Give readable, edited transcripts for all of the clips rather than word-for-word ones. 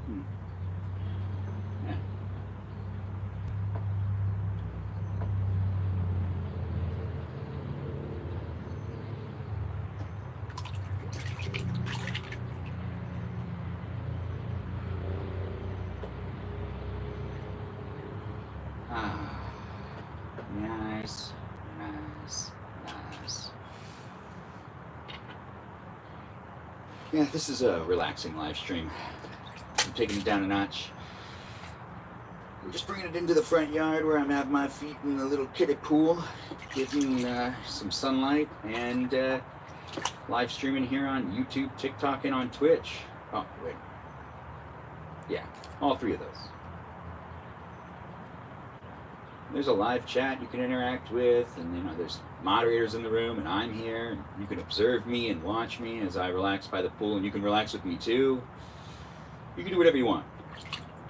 Hmm. Yeah. Ah, nice, nice, nice. Yeah, this is a relaxing live stream. I'm taking it down a notch. I'm just bringing it into the front yard where I'm having my feet in the little kiddie pool, getting some sunlight, and live streaming here on YouTube, TikTok, and on Twitch. Oh, wait. Yeah, all three of those. There's a live chat you can interact with, and there's moderators in the room, and I'm here, and you can observe me and watch me as I relax by the pool, and you can relax with me too. You can do whatever you want.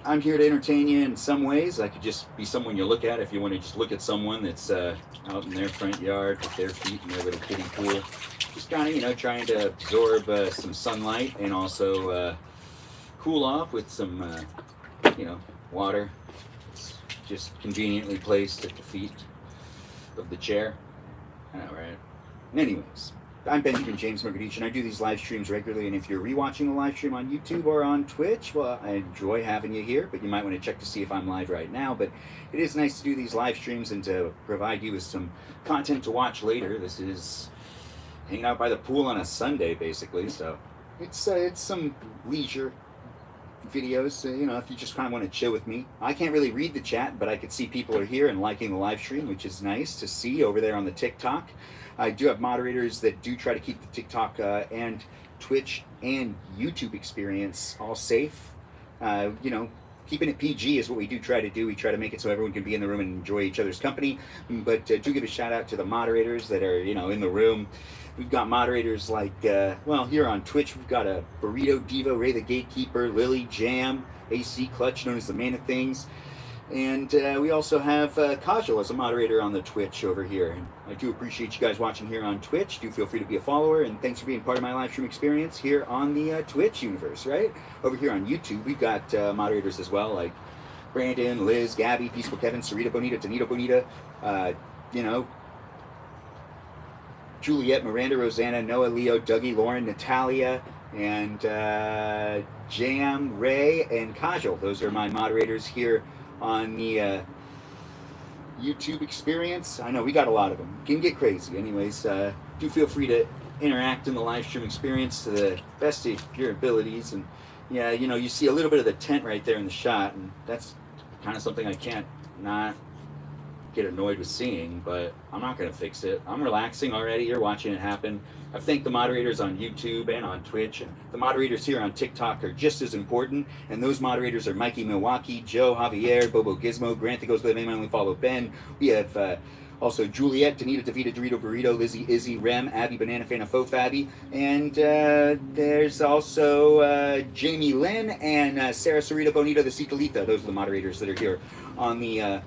I'm here to entertain you in some ways. I could just be someone you look at if you want to just look at someone that's out in their front yard with their feet in their little kiddie pool. Just kind of, trying to absorb some sunlight and also cool off with some, water. It's just conveniently placed at the feet of the chair. I know, right? Anyways, I'm Benjamin Magrdichian. I do these live streams regularly, and if you're rewatching the live stream on YouTube or on Twitch, well, I enjoy having you here, but you might want to check to see if I'm live right now. But it is nice to do these live streams and to provide you with some content to watch later. This is hanging out by the pool on a Sunday, basically, so it's some leisure videos, if you just kind of want to chill with me. I can't really read the chat, but I could see people are here and liking the live stream, which is nice to see over there on the TikTok. I do have moderators that do try to keep the TikTok and Twitch and YouTube experience all safe. Keeping it PG is what we do try to do. We try to make it so everyone can be in the room and enjoy each other's company. But do give a shout out to the moderators that are, in the room. We've got moderators like, here on Twitch, we've got a Burrito Diva, Ray the Gatekeeper, Lily Jam, AC Clutch, known as the Man of Things. And we also have Kajal as a moderator on the Twitch over here. And I do appreciate you guys watching here on Twitch. Do feel free to be a follower, and thanks for being part of my live stream experience here on the Twitch universe, right? Over here on YouTube, we've got moderators as well, like Brandon, Liz, Gabby, Peaceful Kevin, Sarita Bonita, Danita Bonita, Juliet, Miranda, Rosanna, Noah, Leo, Dougie, Lauren, Natalia, and Jam, Ray, and Kajal. Those are my moderators here on the YouTube experience. I know we got a lot of them. It can get crazy. Anyways, do feel free to interact in the live stream experience to the best of your abilities. And yeah, you see a little bit of the tent right there in the shot, and that's kind of something I can't not get annoyed with seeing, but I'm not going to fix it. I'm relaxing already. You're watching it happen. I've thanked the moderators on YouTube and on Twitch, and the moderators here on TikTok are just as important, and those moderators are Mikey Milwaukee, Joe, Javier, Bobo Gizmo, Grant that goes by the name I only follow Ben. We have also Juliet, Danita, Davita, Dorito, Burrito, Lizzie, Izzy, Rem, Abby, Banana Fan, Faux Fabby, and there's also Jamie Lynn and Sarah Sarita Bonita, the Citalita. Those are the moderators that are here on the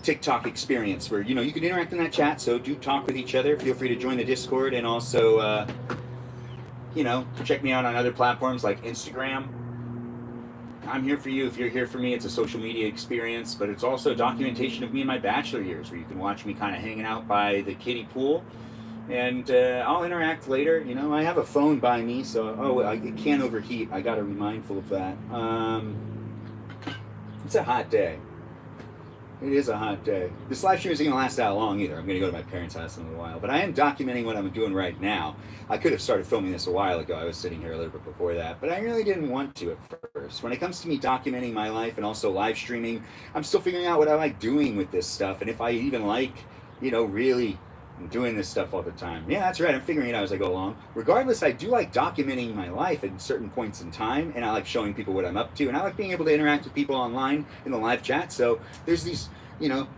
TikTok experience, where you can interact in that chat, so do talk with each other. Feel free to join the Discord, and also check me out on other platforms like Instagram. I'm here for you if you're here for me. It's a social media experience, but it's also documentation of me in my bachelor years, where you can watch me kind of hanging out by the kiddie pool, and I'll interact later. I have a phone by me, so it can't overheat. I gotta be mindful of that. It's a hot day. It is a hot day. This live stream isn't going to last that long either. I'm going to go to my parents' house in a little while. But I am documenting what I'm doing right now. I could have started filming this a while ago. I was sitting here a little bit before that. But I really didn't want to at first. When it comes to me documenting my life and also live streaming, I'm still figuring out what I like doing with this stuff. And if I even like, really doing this stuff all the time. Yeah, that's right. I'm figuring it out as I go along. Regardless, I do like documenting my life at certain points in time. And I like showing people what I'm up to. And I like being able to interact with people online in the live chat. So there's these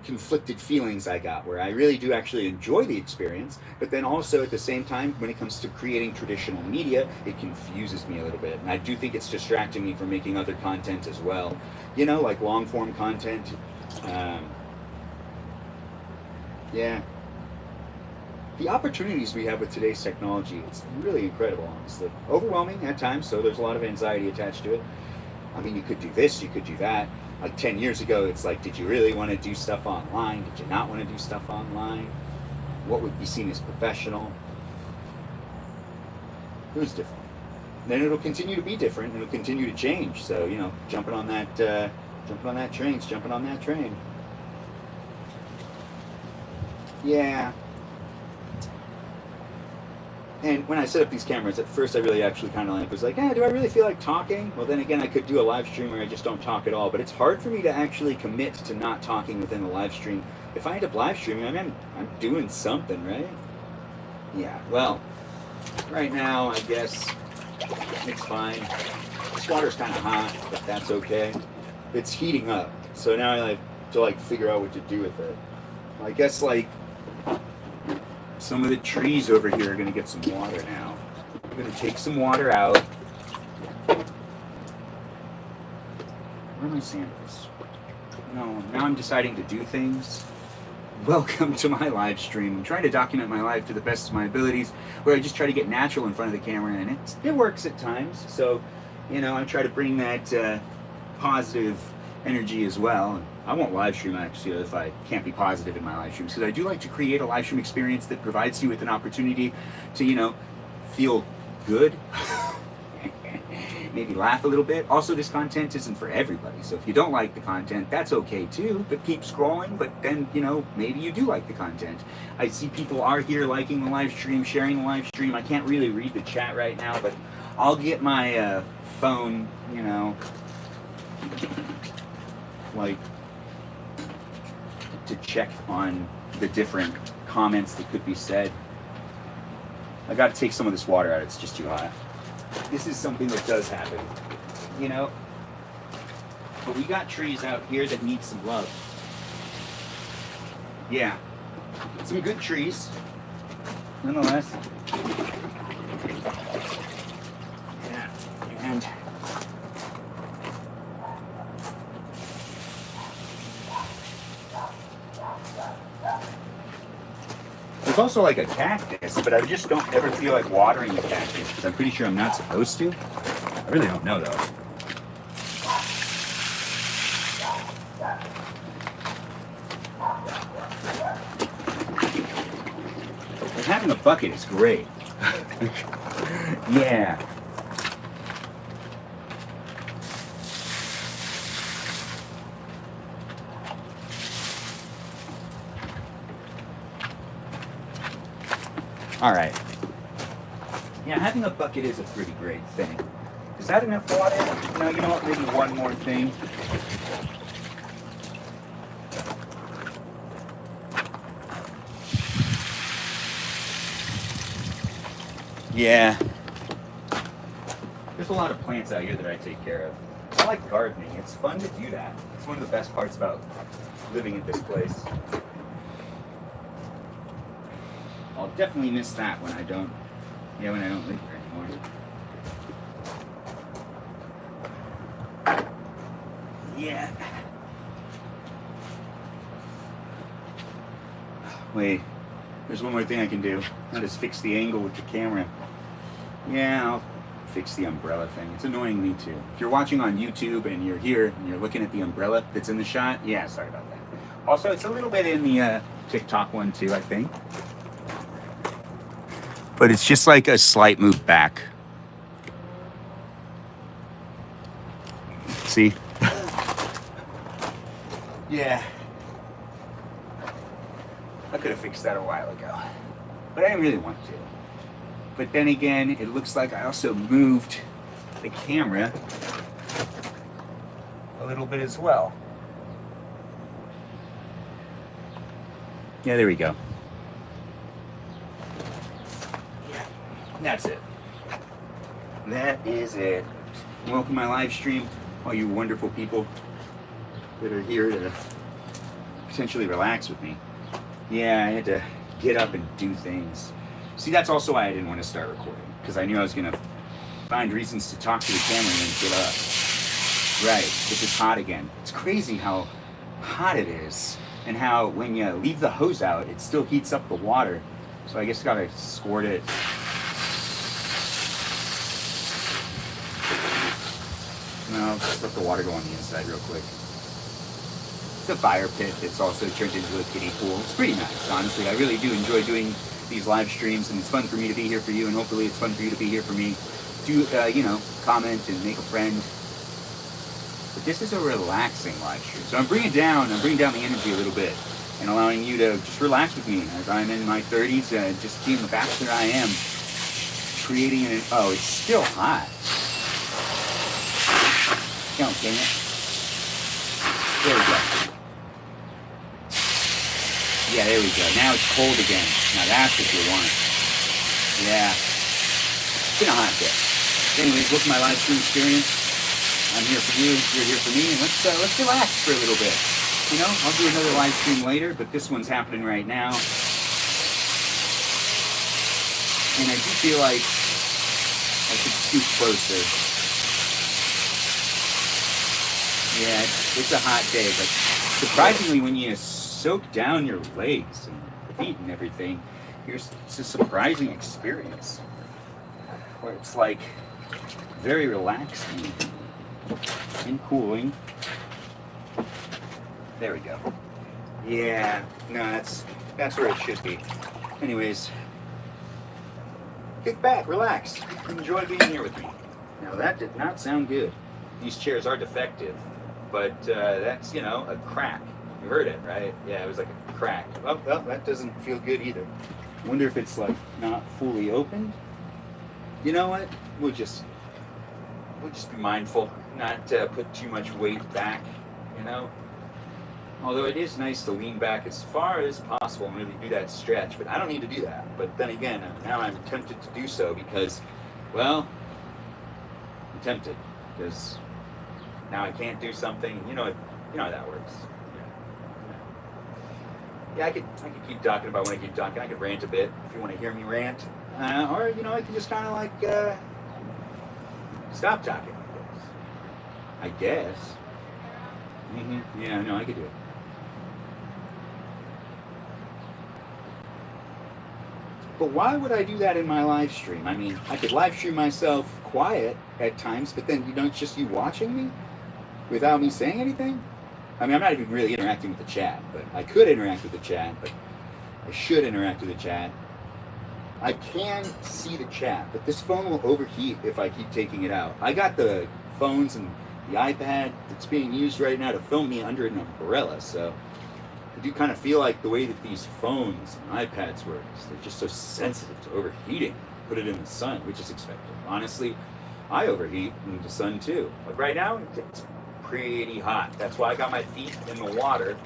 conflicted feelings I got, where I really do actually enjoy the experience, but then also at the same time, when it comes to creating traditional media, it confuses me a little bit. And I do think it's distracting me from making other content as well, like long form content. Yeah. The opportunities we have with today's technology, it's really incredible, honestly. Overwhelming at times, so there's a lot of anxiety attached to it. I mean, you could do this, you could do that. Like 10 years ago, it's like, did you really want to do stuff online? Did you not want to do stuff online? What would be seen as professional? It was different. Then it'll continue to be different, and it'll continue to change. So, you know, jumping on that train. Yeah. And when I set up these cameras, at first I really actually kind of like was like, do I really feel like talking? Well, then again, I could do a live stream where I just don't talk at all. But it's hard for me to actually commit to not talking within the live stream. If I end up live streaming, I mean, I'm doing something, right? Yeah. Well, right now, I guess it's fine. This water's kind of hot, but that's okay. It's heating up, so now I have to like figure out what to do with it. I guess like some of the trees over here are gonna get some water now. I'm gonna take some water out. Where are my samples? No, now I'm deciding to do things. Welcome to my live stream. I'm trying to document my life to the best of my abilities, where I just try to get natural in front of the camera, and it works at times. So, you know, I try to bring that positive energy as well. I won't live stream actually if I can't be positive in my live streams, because I do like to create a live stream experience that provides you with an opportunity to, you know, feel good. Maybe laugh a little bit. Also, this content isn't for everybody, so if you don't like the content, that's okay too, but keep scrolling. But then, you know, maybe you do like the content. I see people are here liking the live stream, sharing the live stream. I can't really read the chat right now, but I'll get my phone, you know, like, to check on the different comments that could be said. I gotta take some of this water out, it's just too hot. This is something that does happen, you know? But we got trees out here that need some love. Yeah, some good trees, nonetheless. Yeah, and there's also like a cactus, but I just don't ever feel like watering the cactus because I'm pretty sure I'm not supposed to. I really don't know though. Like having a bucket is great. Yeah. All right. Yeah, having a bucket is a pretty great thing. Is that enough water? No, you know what? Maybe one more thing. Yeah. There's a lot of plants out here that I take care of. I like gardening. It's fun to do that. It's one of the best parts about living in this place. I'll definitely miss that when I don't live here anymore. Yeah. Wait, there's one more thing I can do. I'll just fix the angle with the camera. Yeah, I'll fix the umbrella thing. It's annoying me too. If you're watching on YouTube and you're here and you're looking at the umbrella that's in the shot, yeah, sorry about that. Also, it's a little bit in the TikTok one too, I think. But it's just like a slight move back. See? Yeah. I could have fixed that a while ago. But I didn't really want to. But then again, it looks like I also moved the camera a little bit as well. Yeah, there we go. That's it. That is it. Welcome to my live stream, all you wonderful people that are here to potentially relax with me. Yeah, I had to get up and do things. See, that's also why I didn't want to start recording, because I knew I was going to find reasons to talk to the camera and then get up. Right, this is hot again. It's crazy how hot it is, and how when you leave the hose out, it still heats up the water. So I guess gotta squirt it. No, just let the water go on the inside real quick. It's a fire pit that's also turned into a kiddie pool. It's pretty nice, honestly. I really do enjoy doing these live streams, and it's fun for me to be here for you, and hopefully it's fun for you to be here for me. Do, comment and make a friend. But this is a relaxing live stream. So I'm bringing down the energy a little bit and allowing you to just relax with me as I'm in my 30s, just being the bachelor I am, creating an, oh, it's still hot. Don't dang it. There we go. Yeah, there we go. Now it's cold again. Now that's what you want. Yeah. It's been a hot day. Anyways, look at my live stream experience. I'm here for you, you're here for me, and let's relax for a little bit. You know, I'll do another live stream later, but this one's happening right now. And I do feel like I should scoot closer. Yeah, it's a hot day, but surprisingly, when you soak down your legs and feet and everything, it's a surprising experience. Where it's like very relaxing and cooling. There we go. Yeah, no, that's where it should be. Anyways, kick back, relax, enjoy being here with me. Now that did not sound good. These chairs are defective, but that's, a crack. You heard it, right? Yeah, it was like a crack. Oh, well, that doesn't feel good either. I wonder if it's like not fully opened. You know what? We'll just be mindful, not put too much weight back, Although it is nice to lean back as far as possible and really do that stretch, but I don't need to do that. But then again, now I'm tempted to do so because, well, I'm tempted because now I can't do something. You know how that works. Yeah, I could keep talking about when I keep talking. I could rant a bit if you want to hear me rant, or I could just kind of like stop talking. I guess. Yeah, no, I could do it. But why would I do that in my live stream? I mean, I could live stream myself quiet at times, but then it's just you watching me without me saying anything? I mean, I'm not even really interacting with the chat, but I could interact with the chat, but I should interact with the chat. I can see the chat, but this phone will overheat if I keep taking it out. I got the phones and the iPad that's being used right now to film me under an umbrella, so I do kind of feel like the way that these phones and iPads work is they're just so sensitive to overheating. Put it in the sun, which is expected. Honestly, I overheat in the sun too. But right now, it's pretty hot. That's why I got my feet in the water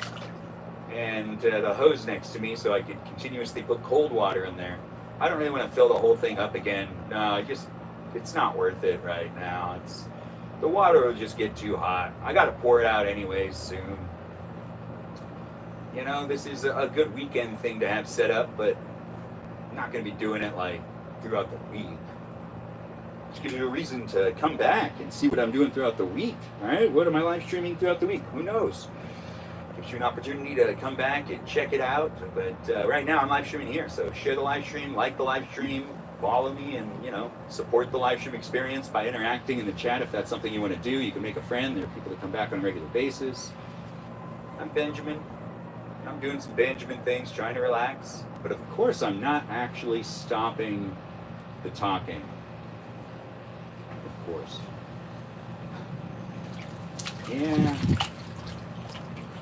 and the hose next to me so I could continuously put cold water in there. I don't really want to fill the whole thing up again. No, it's not worth it right now. The water will just get too hot. I got to pour it out anyways soon. This is a good weekend thing to have set up, but I'm not going to be doing it like throughout the week. Just give you a reason to come back and see what I'm doing throughout the week. All right, what am I live streaming throughout the week? Who knows? Gives you an opportunity to come back and check it out. But right now I'm live streaming here, so share the live stream, like the live stream, follow me, and support the live stream experience by interacting in the chat. If that's something you want to do, you can make a friend. There are people that come back on a regular basis. I'm Benjamin. I'm doing some Benjamin things, trying to relax. But of course, I'm not actually stopping the talking. Of course. Yeah.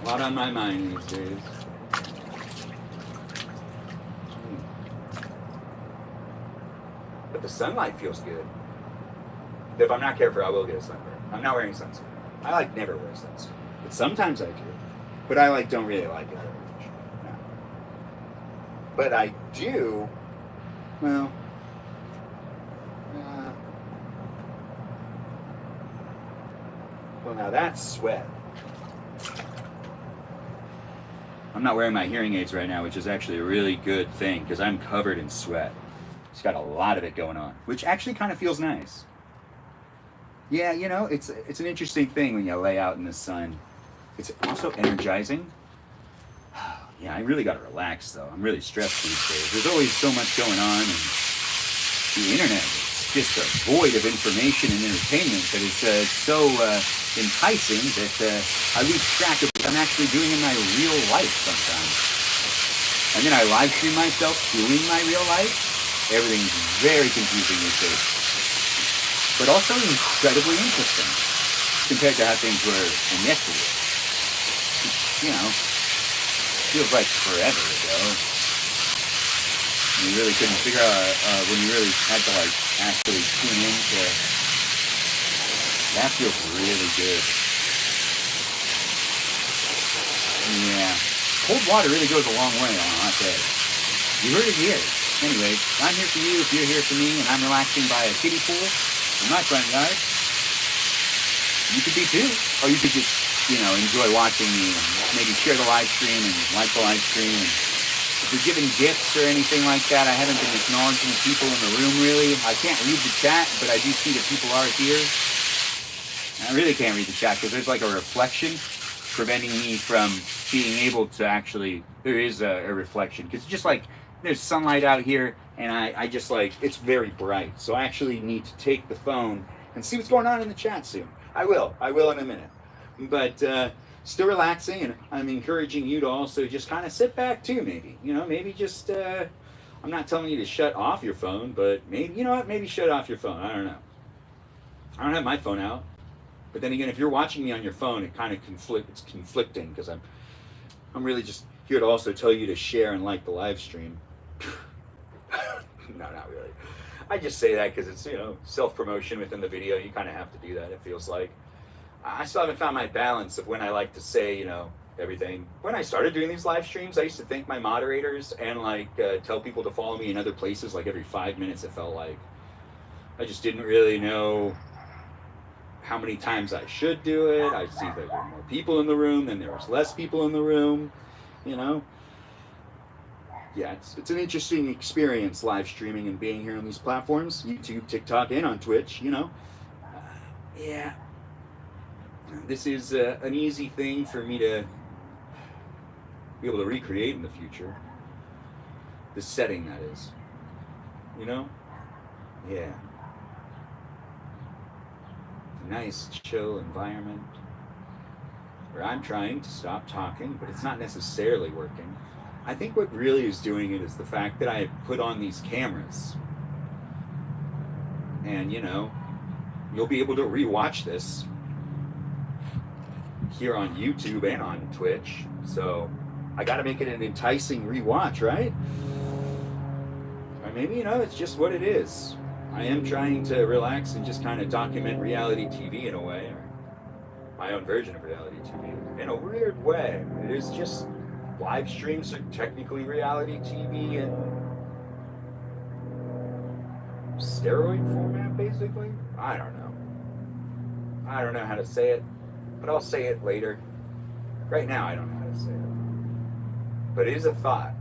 A lot on my mind these days. But the sunlight feels good. If I'm not careful, I will get a sunburn. I'm not wearing sunscreen. I never wear sunscreen. But sometimes I do. But I don't really like it very much. No. But I do, well, now that's sweat. I'm not wearing my hearing aids right now, which is actually a really good thing because I'm covered in sweat. It's got a lot of it going on, which actually kind of feels nice. Yeah, it's an interesting thing when you lay out in the sun. It's also energizing. Yeah, I really got to relax, though. I'm really stressed these days. There's always so much going on, and the internet is just a void of information and entertainment that is so enticing that I lose track of what I'm actually doing in my real life sometimes. And then I live stream myself doing my real life. Everything's very confusing these days, but also incredibly interesting compared to how things were in yesterday. You know, feels like forever ago. You really couldn't figure out when you really had to like actually tune in to. That feels really good. Yeah, cold water really goes a long way on a hot day. You heard it here. Anyways, I'm here for you if you're here for me, and I'm relaxing by a kiddie pool in my front yard. You could be too, or you could just, enjoy watching me and maybe share the live stream and like the live stream. And if you're giving gifts or anything like that, I haven't been acknowledging people in the room really. I can't read the chat, but I do see that people are here. I really can't read the chat because there's like a reflection preventing me from being able to actually, there is a reflection. Because just like there's sunlight out here and I just like, it's very bright. So I actually need to take the phone and see what's going on in the chat soon. I will in a minute. But still relaxing, and I'm encouraging you to also just kind of sit back too, maybe. Maybe just, I'm not telling you to shut off your phone, but maybe, maybe shut off your phone. I don't know. I don't have my phone out. But then again, if you're watching me on your phone, it kind of it's conflicting because I'm really just here to also tell you to share and like the live stream. No, not really. I just say that because it's, self-promotion within the video. You kind of have to do that, it feels like. I still haven't found my balance of when I like to say, everything. When I started doing these live streams, I used to thank my moderators and tell people to follow me in other places like every 5 minutes, it felt like. I just didn't really know how many times I should do it. I see that there were more people in the room, then there was less people in the room, Yeah, it's an interesting experience live streaming and being here on these platforms, YouTube, TikTok, and on Twitch, Yeah. This is an easy thing for me to be able to recreate in the future. The setting, that is. Yeah. A nice, chill environment where I'm trying to stop talking, but it's not necessarily working. I think what really is doing it is the fact that I have put on these cameras. And, you'll be able to rewatch this here on YouTube and on Twitch. So I got to make it an enticing rewatch, right? Or maybe, it's just what it is. I am trying to relax and just kind of document reality TV in a way, or my own version of reality TV. In a weird way. It is just live streams are technically reality TV in steroid format, basically? I don't know. I don't know how to say it, but I'll say it later. Right now, I don't know how to say it. But it is a thought.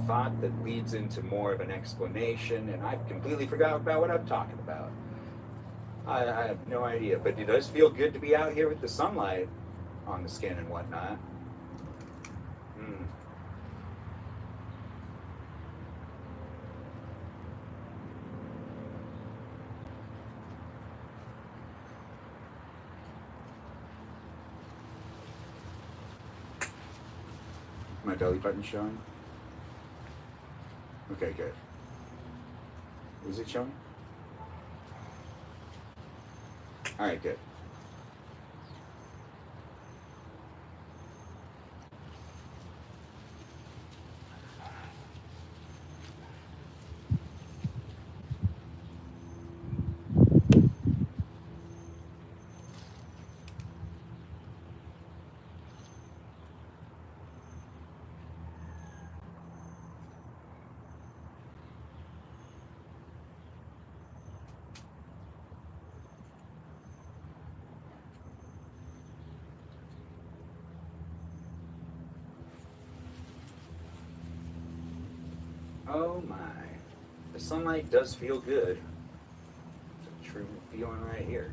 Thought that leads into more of an explanation, and I've completely forgot about what I'm talking about. I have no idea, but it does feel good to be out here with the sunlight on the skin and whatnot. My belly button showing? Okay, good. Is it showing? All right, good. Oh my. The sunlight does feel good. It's a true feeling right here.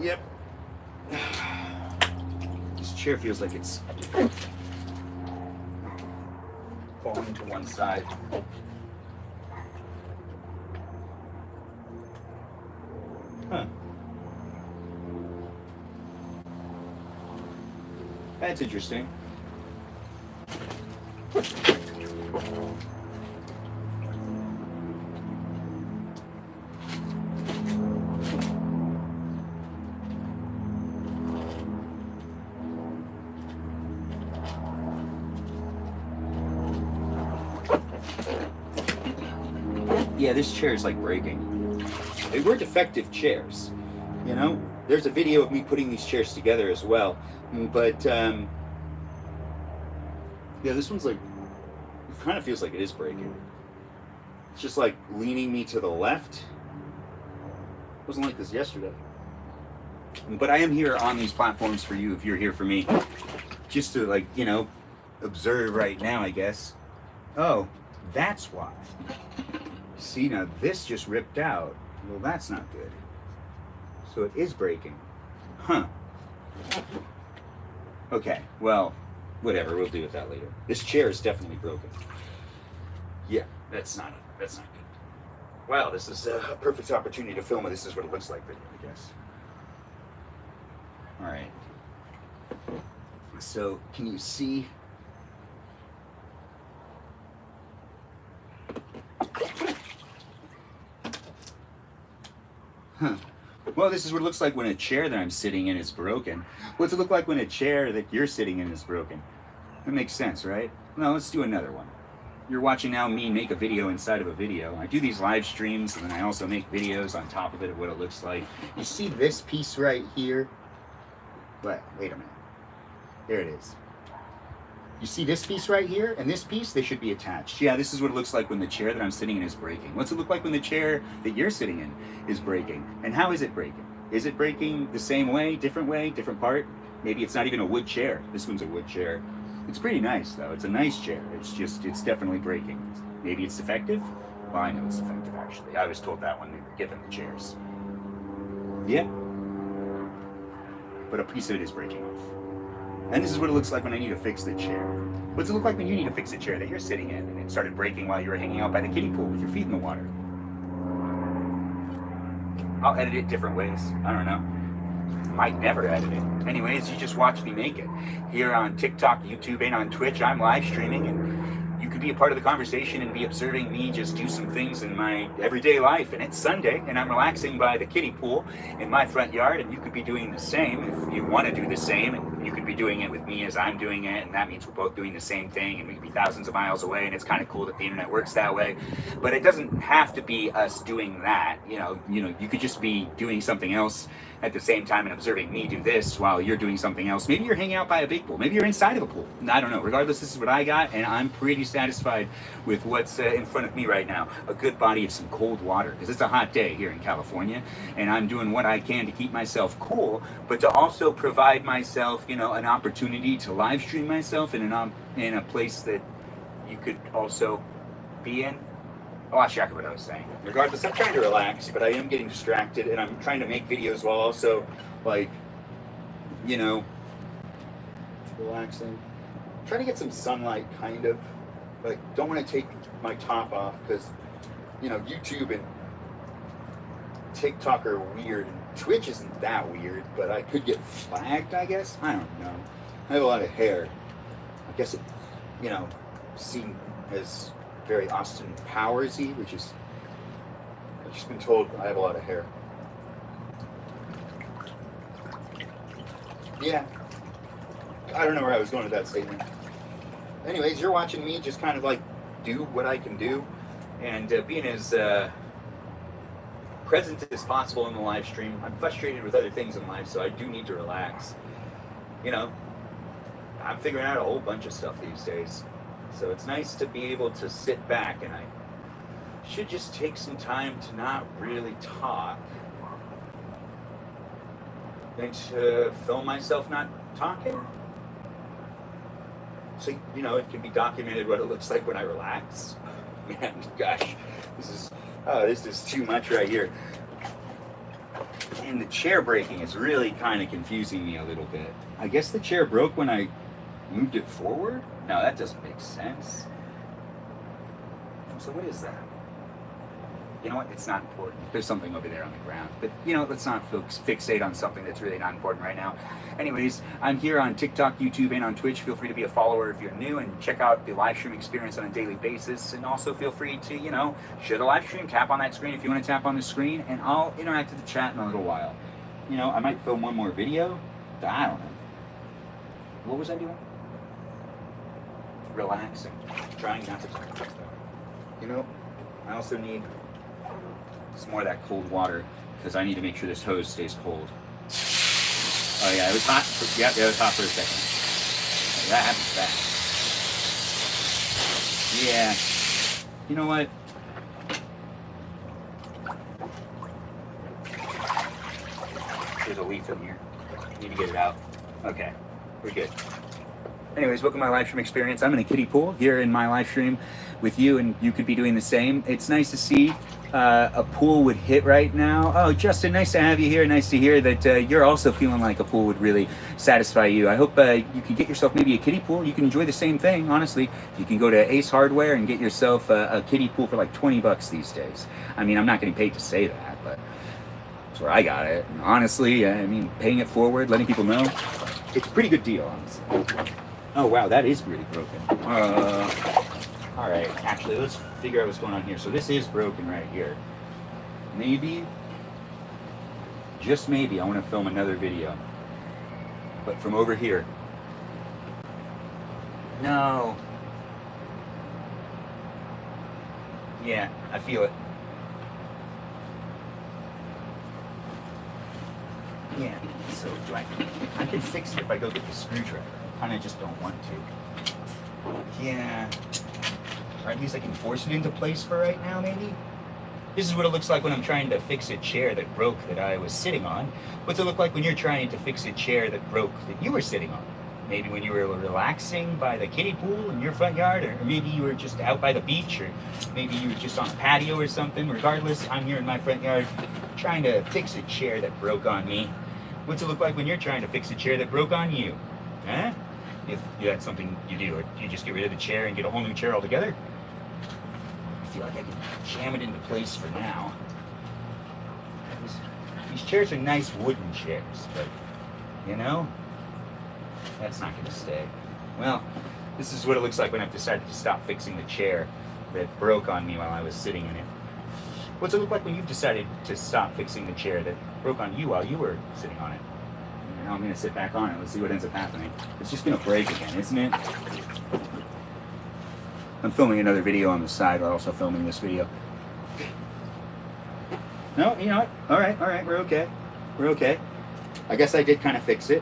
Yep. This chair feels like it's falling to one side. Huh. That's interesting. Yeah, this chair is like breaking. They were defective chairs, you know? There's a video of me putting these chairs together as well, but yeah, this one's like, it kind of feels like it is breaking. It's just like leaning me to the left. It wasn't like this yesterday. But I am here on these platforms for you if you're here for me. Just to, like, you know, observe right now, I guess. Oh, that's why. See, now this just ripped out. Well, that's not good. So it is breaking. Huh. Okay, well, whatever, we'll deal with that later. This chair is definitely broken. Yeah, that's not good. Wow, this is a perfect opportunity to film it. This is what it looks like video, I guess. All right. So, can you see? Huh. Well, this is what it looks like when a chair that I'm sitting in is broken. What's it look like when a chair that you're sitting in is broken? That makes sense, right? Now, let's do another one. You're watching now me make a video inside of a video. I do these live streams, and then I also make videos on top of it of what it looks like. You see this piece right here? Wait a minute. There it is. You see this piece right here and this piece? They should be attached. Yeah, this is what it looks like when the chair that I'm sitting in is breaking. What's it look like when the chair that you're sitting in is breaking? And how is it breaking? Is it breaking the same way, different part? Maybe it's not even a wood chair. This one's a wood chair. It's pretty nice though. It's a nice chair. It's definitely breaking. Maybe it's defective? Well, I know it's defective actually. I was told that when we were given the chairs. Yeah. But a piece of it is breaking off. And this is what it looks like when I need to fix the chair. What's it look like when you need to fix a chair that you're sitting in and it started breaking while you were hanging out by the kiddie pool with your feet in the water? I'll edit it different ways. I don't know. Might never edit it. Anyways, you just watch me make it. Here on TikTok, YouTube, and on Twitch, I'm live streaming, and you could be a part of the conversation and be observing me just do some things in my everyday life. And it's Sunday, and I'm relaxing by the kiddie pool in my front yard, and you could be doing the same if you want to do the same, and you could be doing it with me as I'm doing it, and that means we're both doing the same thing, and we could be thousands of miles away, and it's kind of cool that the internet works that way. But it doesn't have to be us doing that. You know, you could just be doing something else at the same time and observing me do this while you're doing something else. Maybe you're hanging out by a big pool. Maybe you're inside of a pool. I don't know. Regardless, this is what I got, and I'm pretty satisfied with what's in front of me right now. A good body of some cold water, because it's a hot day here in California, and I'm doing what I can to keep myself cool, but to also provide myself, an opportunity to live stream myself in a place that you could also be in. I lost track of what I was saying. Regardless, I'm trying to relax, but I am getting distracted, and I'm trying to make videos while also, relaxing. Trying to get some sunlight, kind of. Don't want to take my top off, because, YouTube and TikTok are weird, and Twitch isn't that weird, but I could get flagged, I guess? I don't know. I have a lot of hair. I guess it, seen as very Austin Powers-y, which is, I've just been told I have a lot of hair. Yeah. I don't know where I was going with that statement. Anyways, you're watching me just kind of do what I can do, and being as present as possible in the live stream. I'm frustrated with other things in life, so I do need to relax. I'm figuring out a whole bunch of stuff these days. So it's nice to be able to sit back, and I should just take some time to not really talk and to film myself not talking. So, it can be documented what it looks like when I relax. Man, gosh, this is too much right here. And the chair breaking is really kind of confusing me a little bit. I guess the chair broke when I moved it forward? No, that doesn't make sense. So what is that? You know what? It's not important. There's something over there on the ground. But, you know, let's not fixate on something that's really not important right now. Anyways, I'm here on TikTok, YouTube, and on Twitch. Feel free to be a follower if you're new and check out the live stream experience on a daily basis. And also feel free to, you know, share the live stream, tap on that screen if you want to tap on the screen, and I'll interact with the chat in a little while. You know, I might film one more video. I don't know. What was I doing? Relaxing. Trying not to talk. You know, I also need some more of that cold water because I need to make sure this hose stays cold. Oh yeah, it was hot. Yeah, it was hot for a second. That happens fast. Yeah. You know what? There's a leaf in here. Need to get it out. Okay, we're good. Anyways, welcome to my live stream experience. I'm in a kiddie pool here in my live stream with you, and you could be doing the same. It's nice to see a pool would hit right now. Oh, Justin, nice to have you here. Nice to hear that you're also feeling like a pool would really satisfy you. I hope you can get yourself maybe a kiddie pool. You can enjoy the same thing, honestly. You can go to Ace Hardware and get yourself a kiddie pool for like 20 bucks these days. I mean, I'm not getting paid to say that, but that's where I got it. And honestly, I mean, paying it forward, letting people know, it's a pretty good deal, honestly. Oh, wow, that is really broken. All right, actually, let's figure out what's going on here. So this is broken right here. Maybe, just maybe, I want to film another video. But from over here. No. Yeah, I feel it. Yeah, so do I can fix it if I go get the screwdriver. I kind of just don't want to. Yeah. Or at least I can force it into place for right now, maybe? This is what it looks like when I'm trying to fix a chair that broke that I was sitting on. What's it look like when you're trying to fix a chair that broke that you were sitting on? Maybe when you were relaxing by the kiddie pool in your front yard, or maybe you were just out by the beach, or maybe you were just on a patio or something. Regardless, I'm here in my front yard trying to fix a chair that broke on me. What's it look like when you're trying to fix a chair that broke on you? Huh? If that's something you do, or do you just get rid of the chair and get a whole new chair altogether? I feel like I can jam it into place for now. These chairs are nice wooden chairs, but, you know, that's not going to stay. Well, this is what it looks like when I've decided to stop fixing the chair that broke on me while I was sitting in it. What's it look like when you've decided to stop fixing the chair that broke on you while you were sitting on it? And now I'm going to sit back on it. Let's see what ends up happening. It's just going to break again, isn't it? I'm filming another video on the side while also filming this video. No, you know what? All right, we're okay. We're okay. I guess I did kind of fix it,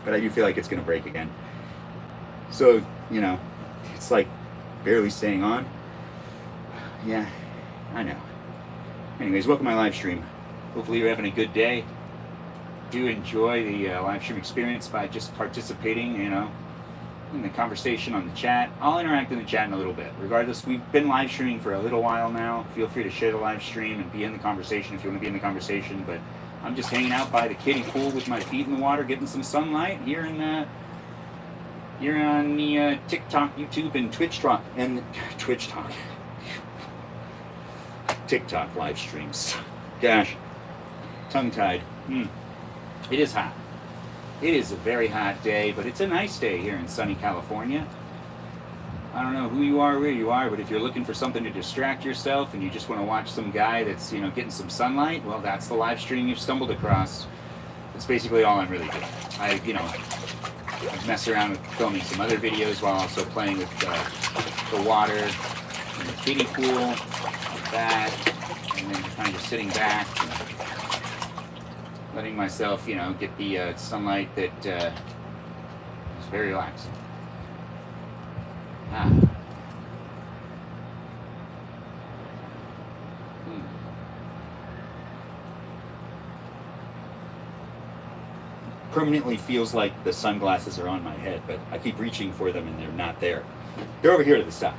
but I do feel like it's going to break again. So, you know, it's like barely staying on. Yeah, I know. Anyways, welcome to my live stream. Hopefully you're having a good day. Do enjoy the live stream experience by just participating, you know, in the conversation on the chat. I'll interact in the chat in a little bit. Regardless, we've been live streaming for a little while now. Feel free to share the live stream and be in the conversation if you want to be in the conversation. But I'm just hanging out by the kiddie pool with my feet in the water, getting some sunlight here on the TikTok, YouTube, and Twitch talk TikTok live streams. Gosh, tongue-tied. It is hot. It is a very hot day, but it's a nice day here in sunny California. I don't know who you are, where you are, but if you're looking for something to distract yourself and you just want to watch some guy that's, you know, getting some sunlight, well, that's the live stream you've stumbled across. That's basically all I'm really doing. I mess around with filming some other videos while also playing with the water in the kiddie pool, like that, and then kind of just sitting back and letting myself, you know, get the sunlight that is very relaxing. Permanently feels like the sunglasses are on my head, but I keep reaching for them and they're not there. They're over here to the side,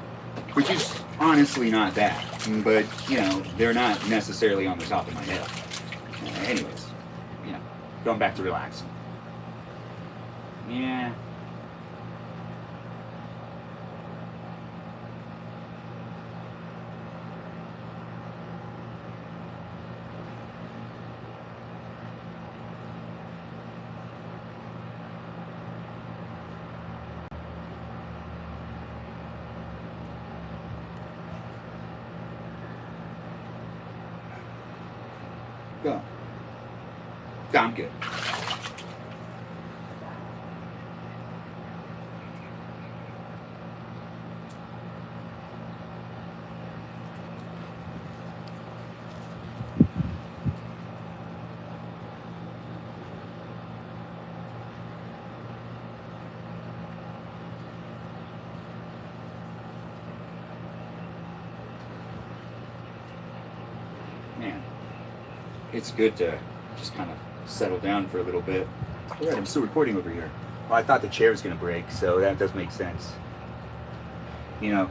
which is honestly not bad, but, you know, they're not necessarily on the top of my head. Anyways, Going back to relaxing. Yeah. Go. I'm good. Man, it's good to just kind of settle down for a little bit. All right, I'm still recording over here. Well, I thought the chair was going to break, so that does make sense. You know,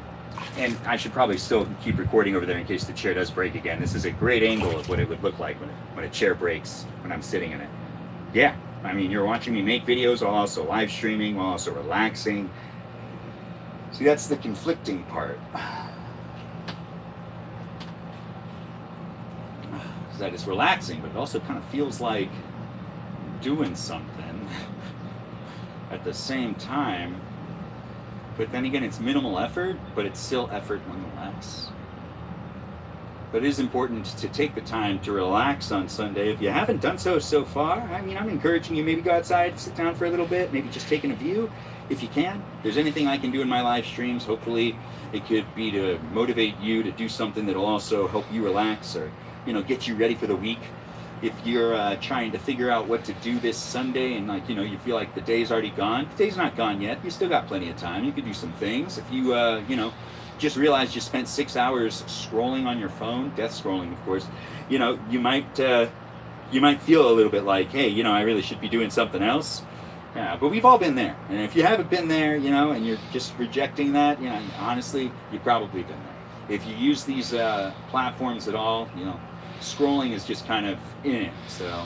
and I should probably still keep recording over there in case the chair does break again. This is a great angle of what it would look like when a chair breaks when I'm sitting in it. Yeah, I mean, you're watching me make videos while also live streaming, while also relaxing. See, that's the conflicting part. Is that it's relaxing, but it also kind of feels like doing something at the same time. But then again, it's minimal effort, but it's still effort nonetheless. But it is important to take the time to relax on Sunday. If you haven't done so far, I mean, I'm encouraging you maybe go outside, sit down for a little bit, maybe just taking a view if you can. If there's anything I can do in my live streams, hopefully it could be to motivate you to do something that'll also help you relax or, you know, get you ready for the week. If you're trying to figure out what to do this Sunday and, like, you know, you feel like the day's already gone, the day's not gone yet. You still got plenty of time. You could do some things. If you, you know, just realized you spent 6 hours scrolling on your phone, death scrolling, of course, you know, you might feel a little bit like, hey, you know, I really should be doing something else. Yeah, but we've all been there. And if you haven't been there, you know, and you're just rejecting that, you know, honestly, you've probably been there. If you use these platforms at all, you know, scrolling is just kind of in it, so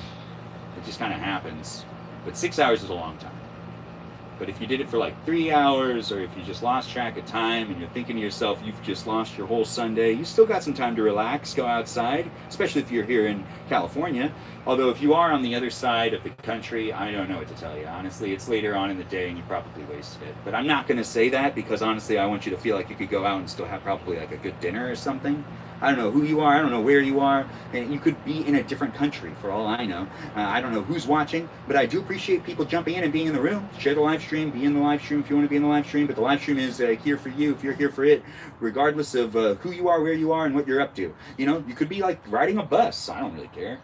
it just kind of happens. But 6 hours is a long time. But if you did it for like 3 hours, or if you just lost track of time and you're thinking to yourself you've just lost your whole Sunday, you still got some time to relax, go outside, especially if you're here in California. Although if you are on the other side of the country, I don't know what to tell you. Honestly, it's later on in the day and you probably wasted it. But I'm not going to say that because honestly I want you to feel like you could go out and still have probably like a good dinner or something. I don't know who you are, I don't know where you are, and you could be in a different country for all I know. I don't know who's watching, but I do appreciate people jumping in and being in the room. Share the live stream, be in the live stream if you want to be in the live stream, but the live stream is here for you if you're here for it, regardless of who you are, where you are, and what you're up to. You know, you could be like riding a bus, I don't really care.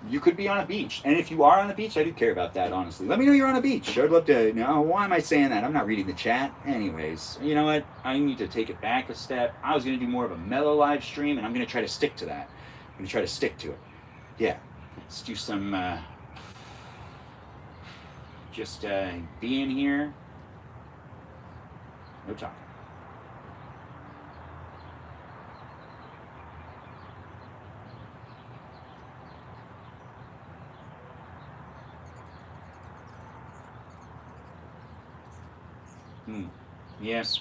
You could be on a beach, and if you are on a beach, I do care about that, honestly. Let me know you're on a beach. I'd love to know. Why am I saying that? I'm not reading the chat. Anyways, you know what? I need to take it back a step. I was going to do more of a mellow live stream, and I'm going to try to stick to that. I'm going to try to stick to it. Yeah. Let's do some, just being here. No talking. Yes.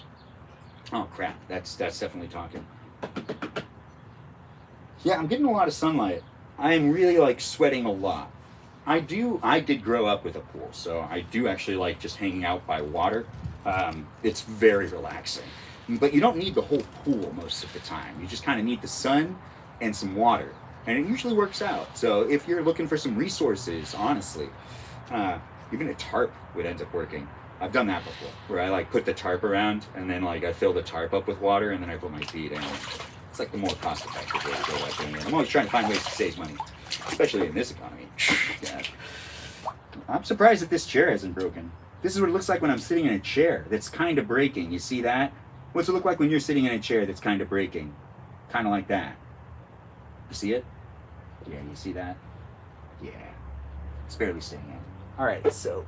Oh crap, that's definitely talking. Yeah, I'm getting a lot of sunlight. I am really like sweating a lot. I did grow up with a pool, so I do actually like just hanging out by water. It's very relaxing. But you don't need the whole pool most of the time. You just kind of need the sun and some water. And it usually works out. So if you're looking for some resources, honestly, even a tarp would end up working. I've done that before, where I like put the tarp around and then like I fill the tarp up with water and then I put my feet in. It's like the more cost-effective way to go about doing it. I'm always trying to find ways to save money, especially in this economy. Yeah. I'm surprised that this chair hasn't broken. This is what it looks like when I'm sitting in a chair that's kind of breaking. You see that? What's it look like when you're sitting in a chair that's kind of breaking? Kind of like that. You see it? Yeah, you see that? Yeah. It's barely staying in. All right, so...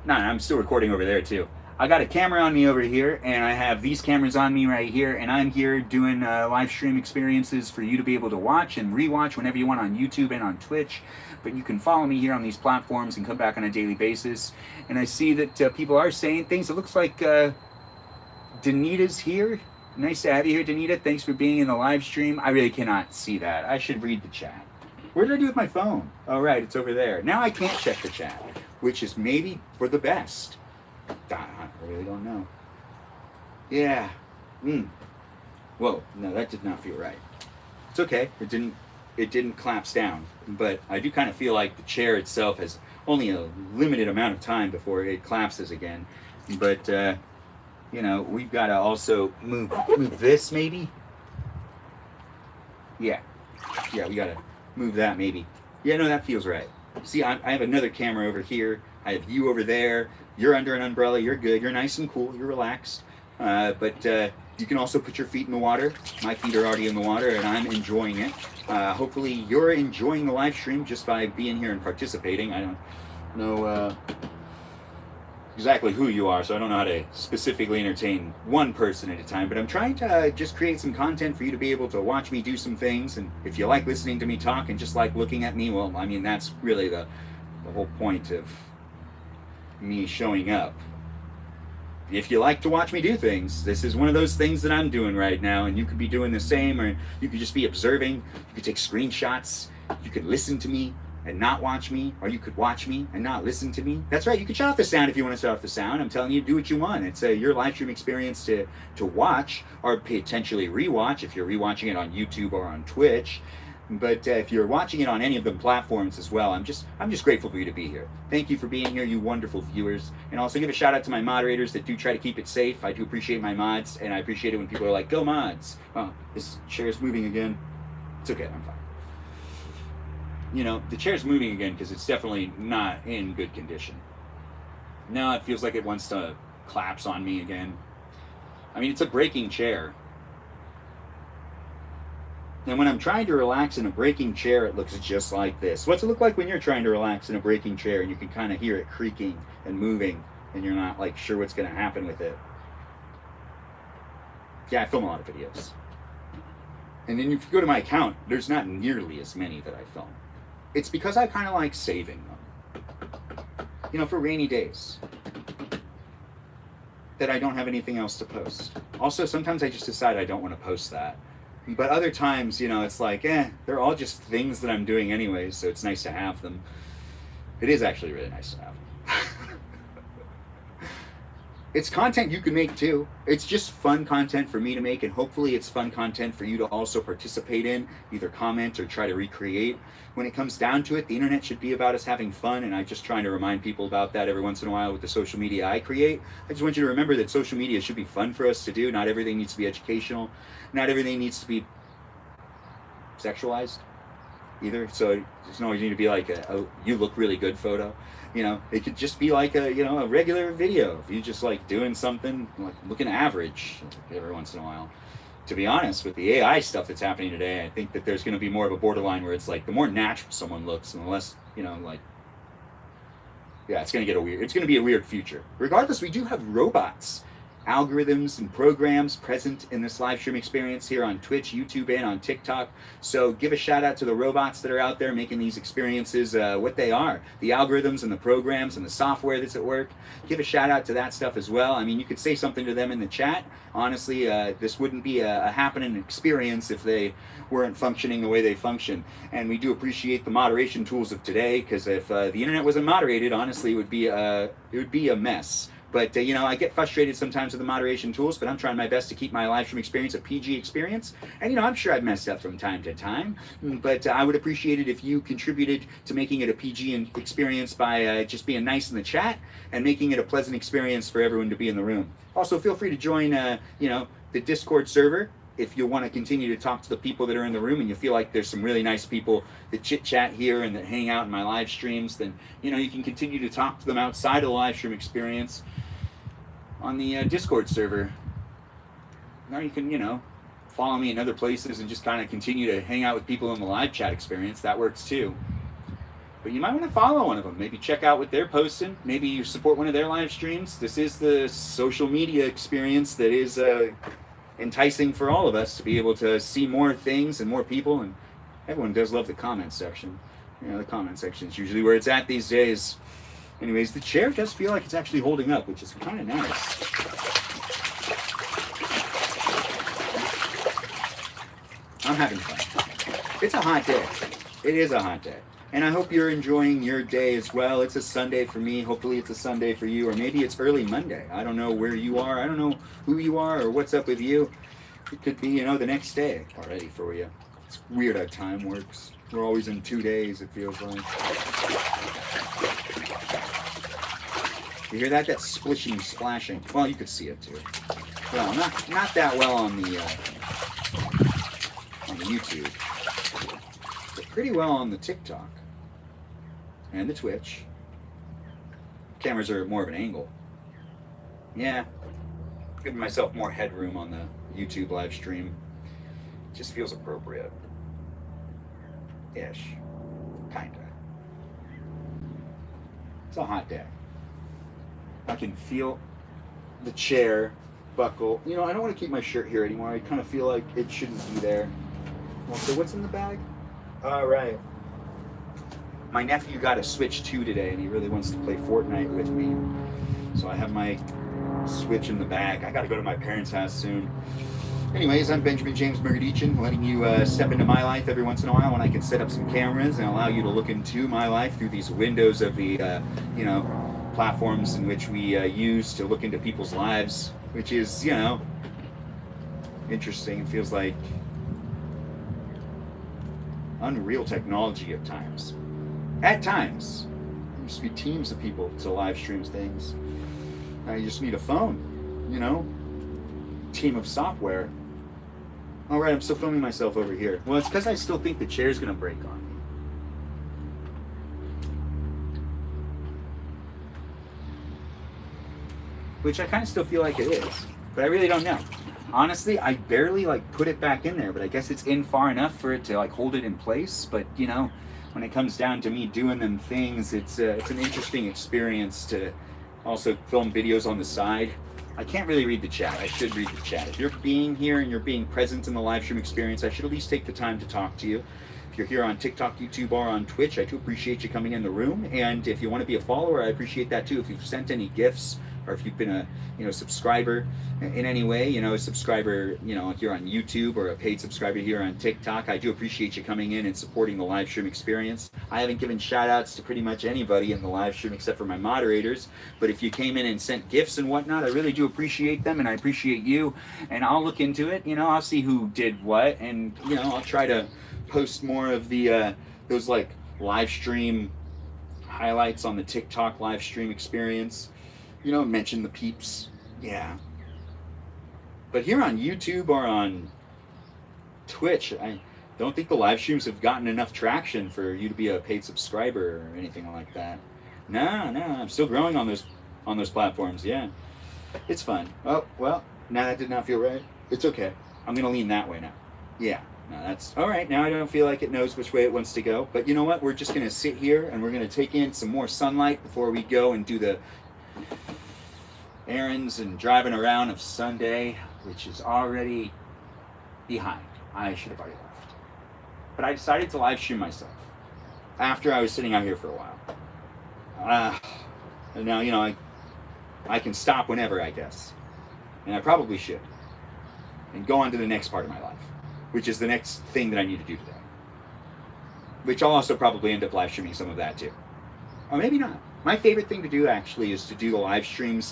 No, I'm still recording over there too. I got a camera on me over here, and I have these cameras on me right here, and I'm here doing live stream experiences for you to be able to watch and rewatch whenever you want on YouTube and on Twitch. But you can follow me here on these platforms and come back on a daily basis. And I see that people are saying things. It looks like Danita's here. Nice to have you here, Danita. Thanks for being in the live stream. I really cannot see that. I should read the chat. Where did I do with my phone? Oh, right, it's over there. Now I can't check the chat, which is maybe for the best. I really don't know. Yeah. Whoa, no, that did not feel right. It's okay. It didn't collapse down, but I do kind of feel like the chair itself has only a limited amount of time before it collapses again. But you know, we've got to also move this maybe. Yeah, we got to move that maybe. Yeah, no, that feels right. See, I have another camera over here. I have you over there. You're under an umbrella. You're good. You're nice and cool. You're relaxed. But you can also put your feet in the water. My feet are already in the water, and I'm enjoying it. Hopefully, you're enjoying the live stream just by being here and participating. I don't know exactly who you are, so I don't know how to specifically entertain one person at a time. But I'm trying to just create some content for you to be able to watch me do some things. And if you like listening to me talk and just like looking at me, well, I mean, that's really the whole point of me showing up. If you like to watch me do things, this is one of those things that I'm doing right now, and you could be doing the same, or you could just be observing. You could take screenshots. You could listen to me and not watch me, or you could watch me and not listen to me. That's right, you can shut off the sound if you want to shut off the sound. I'm telling you, do what you want. It's your live stream experience to watch, or potentially rewatch if you're rewatching it on YouTube or on Twitch. But if you're watching it on any of the platforms as well, I'm just grateful for you to be here. Thank you for being here, you wonderful viewers. And also give a shout out to my moderators that do try to keep it safe. I do appreciate my mods, and I appreciate it when people are like, go mods. Oh, this chair's moving again. It's okay, I'm fine. You know, the chair's moving again because it's definitely not in good condition. Now it feels like it wants to collapse on me again. I mean, it's a breaking chair. And when I'm trying to relax in a breaking chair, it looks just like this. What's it look like when you're trying to relax in a breaking chair and you can kind of hear it creaking and moving and you're not like sure what's going to happen with it? Yeah, I film a lot of videos. And then if you go to my account, there's not nearly as many that I film. It's because I kind of like saving them. You know, for rainy days. That I don't have anything else to post. Also, sometimes I just decide I don't want to post that. But other times, you know, it's like, they're all just things that I'm doing anyways, so it's nice to have them. It is actually really nice to have them. It's content you can make too. It's just fun content for me to make, and hopefully it's fun content for you to also participate in, either comment or try to recreate. When it comes down to it, the internet should be about us having fun, and I'm just trying to remind people about that every once in a while with the social media I create. I just want you to remember that social media should be fun for us to do. Not everything needs to be educational. Not everything needs to be sexualized either. So it doesn't always need to be like a you look really good photo. You know, it could just be like a regular video. If you just like doing something, like looking average every once in a while. To be honest, with the AI stuff that's happening today, I think that there's going to be more of a borderline where it's like the more natural someone looks and the less, it's going to be a weird future. Regardless, we do have robots, algorithms, and programs present in this live stream experience here on Twitch, YouTube, and on TikTok. So give a shout out to the robots that are out there making these experiences what they are. The algorithms and the programs and the software that's at work. Give a shout out to that stuff as well. I mean, you could say something to them in the chat. Honestly, this wouldn't be a happening experience if they weren't functioning the way they function. And we do appreciate the moderation tools of today, because if the internet wasn't moderated, honestly, it would be a mess. But, I get frustrated sometimes with the moderation tools, but I'm trying my best to keep my live stream experience a PG experience. And, I'm sure I've messed up from time to time, but I would appreciate it if you contributed to making it a PG experience by just being nice in the chat and making it a pleasant experience for everyone to be in the room. Also, feel free to join, the Discord server. If you want to continue to talk to the people that are in the room and you feel like there's some really nice people that chit chat here and that hang out in my live streams, then you can continue to talk to them outside of the live stream experience on the Discord server. Or you can follow me in other places and just kind of continue to hang out with people in the live chat experience. That works too. But you might want to follow one of them. Maybe check out what they're posting. Maybe you support one of their live streams. This is the social media experience that is enticing for all of us to be able to see more things and more people. And everyone does love the comment section. The comment section is usually where it's at these days. Anyways, the chair does feel like it's actually holding up, which is kind of nice. I'm having fun. It's a hot day. It is a hot day. And I hope you're enjoying your day as well. It's a Sunday for me. Hopefully it's a Sunday for you. Or maybe it's early Monday. I don't know where you are. I don't know who you are or what's up with you. It could be, the next day already for you. It's weird how time works. We're always in 2 days, it feels like. You hear that? That's splishing, splashing. Well, you could see it too. Well, not that well on the YouTube. But pretty well on the TikTok. And the Twitch. Cameras are more of an angle. Yeah. Giving myself more headroom on the YouTube live stream. It just feels appropriate. Ish. Kinda. It's a hot day. I can feel the chair buckle. I don't want to keep my shirt here anymore. I kind of feel like it shouldn't be there. Well, so what's in the bag? All right. My nephew got a Switch 2 today, and he really wants to play Fortnite with me. So I have my Switch in the bag. I got to go to my parents' house soon. Anyways, I'm Benjamin James Magrdichian, letting you step into my life every once in a while when I can set up some cameras and allow you to look into my life through these windows of the, platforms in which we use to look into people's lives, which is, interesting. It feels like unreal technology at times. At times. There used to be teams of people to live stream things. Now you just need a phone, team of software. All right, I'm still filming myself over here. Well, it's because I still think the chair's going to break on me. Which I kind of still feel like it is, but I really don't know. Honestly, I barely put it back in there, but I guess it's in far enough for it to hold it in place. But when it comes down to me doing them things, it's an interesting experience to also film videos on the side. I can't really read the chat. I should read the chat. If you're being here and you're being present in the live stream experience, I should at least take the time to talk to you. If you're here on TikTok, YouTube, or on Twitch, I do appreciate you coming in the room. And if you want to be a follower, I appreciate that too. If you've sent any gifts, or if you've been a subscriber in any way, a subscriber, here on YouTube, or a paid subscriber here on TikTok, I do appreciate you coming in and supporting the live stream experience. I haven't given shout outs to pretty much anybody in the live stream except for my moderators, but if you came in and sent gifts and whatnot, I really do appreciate them, and I appreciate you, and I'll look into it. I'll see who did what, and I'll try to post more of the those live stream highlights on the TikTok live stream experience. Mention the peeps. Yeah. But here on YouTube or on Twitch, I don't think the live streams have gotten enough traction for you to be a paid subscriber or anything like that. No, I'm still growing on those platforms. Yeah. It's fun. Oh, well, now that did not feel right. It's okay. I'm going to lean that way now. Yeah. No, that's all right. Now I don't feel like it knows which way it wants to go. But you know what? We're just going to sit here and we're going to take in some more sunlight before we go and do the errands and driving around of Sunday, which is already behind. I should have already left. But I decided to live stream myself after I was sitting out here for a while. And now, I can stop whenever, I guess. And I probably should. And go on to the next part of my life, which is the next thing that I need to do today. Which I'll also probably end up live streaming some of that too. Or maybe not. My favorite thing to do actually is to do the live streams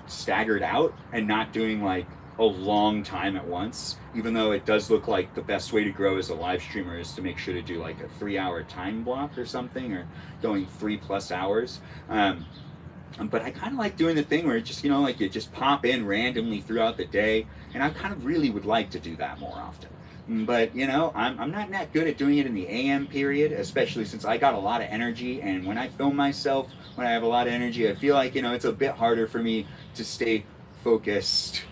staggered out and not doing a long time at once, even though it does look like the best way to grow as a live streamer is to make sure to do a 3-hour time block or something, or going 3+ hours. But I kind of like doing the thing where it just, you just pop in randomly throughout the day, and I kind of really would like to do that more often. But, I'm not that good at doing it in the AM period, especially since I got a lot of energy, and when I film myself, when I have a lot of energy, I feel like, it's a bit harder for me to stay focused.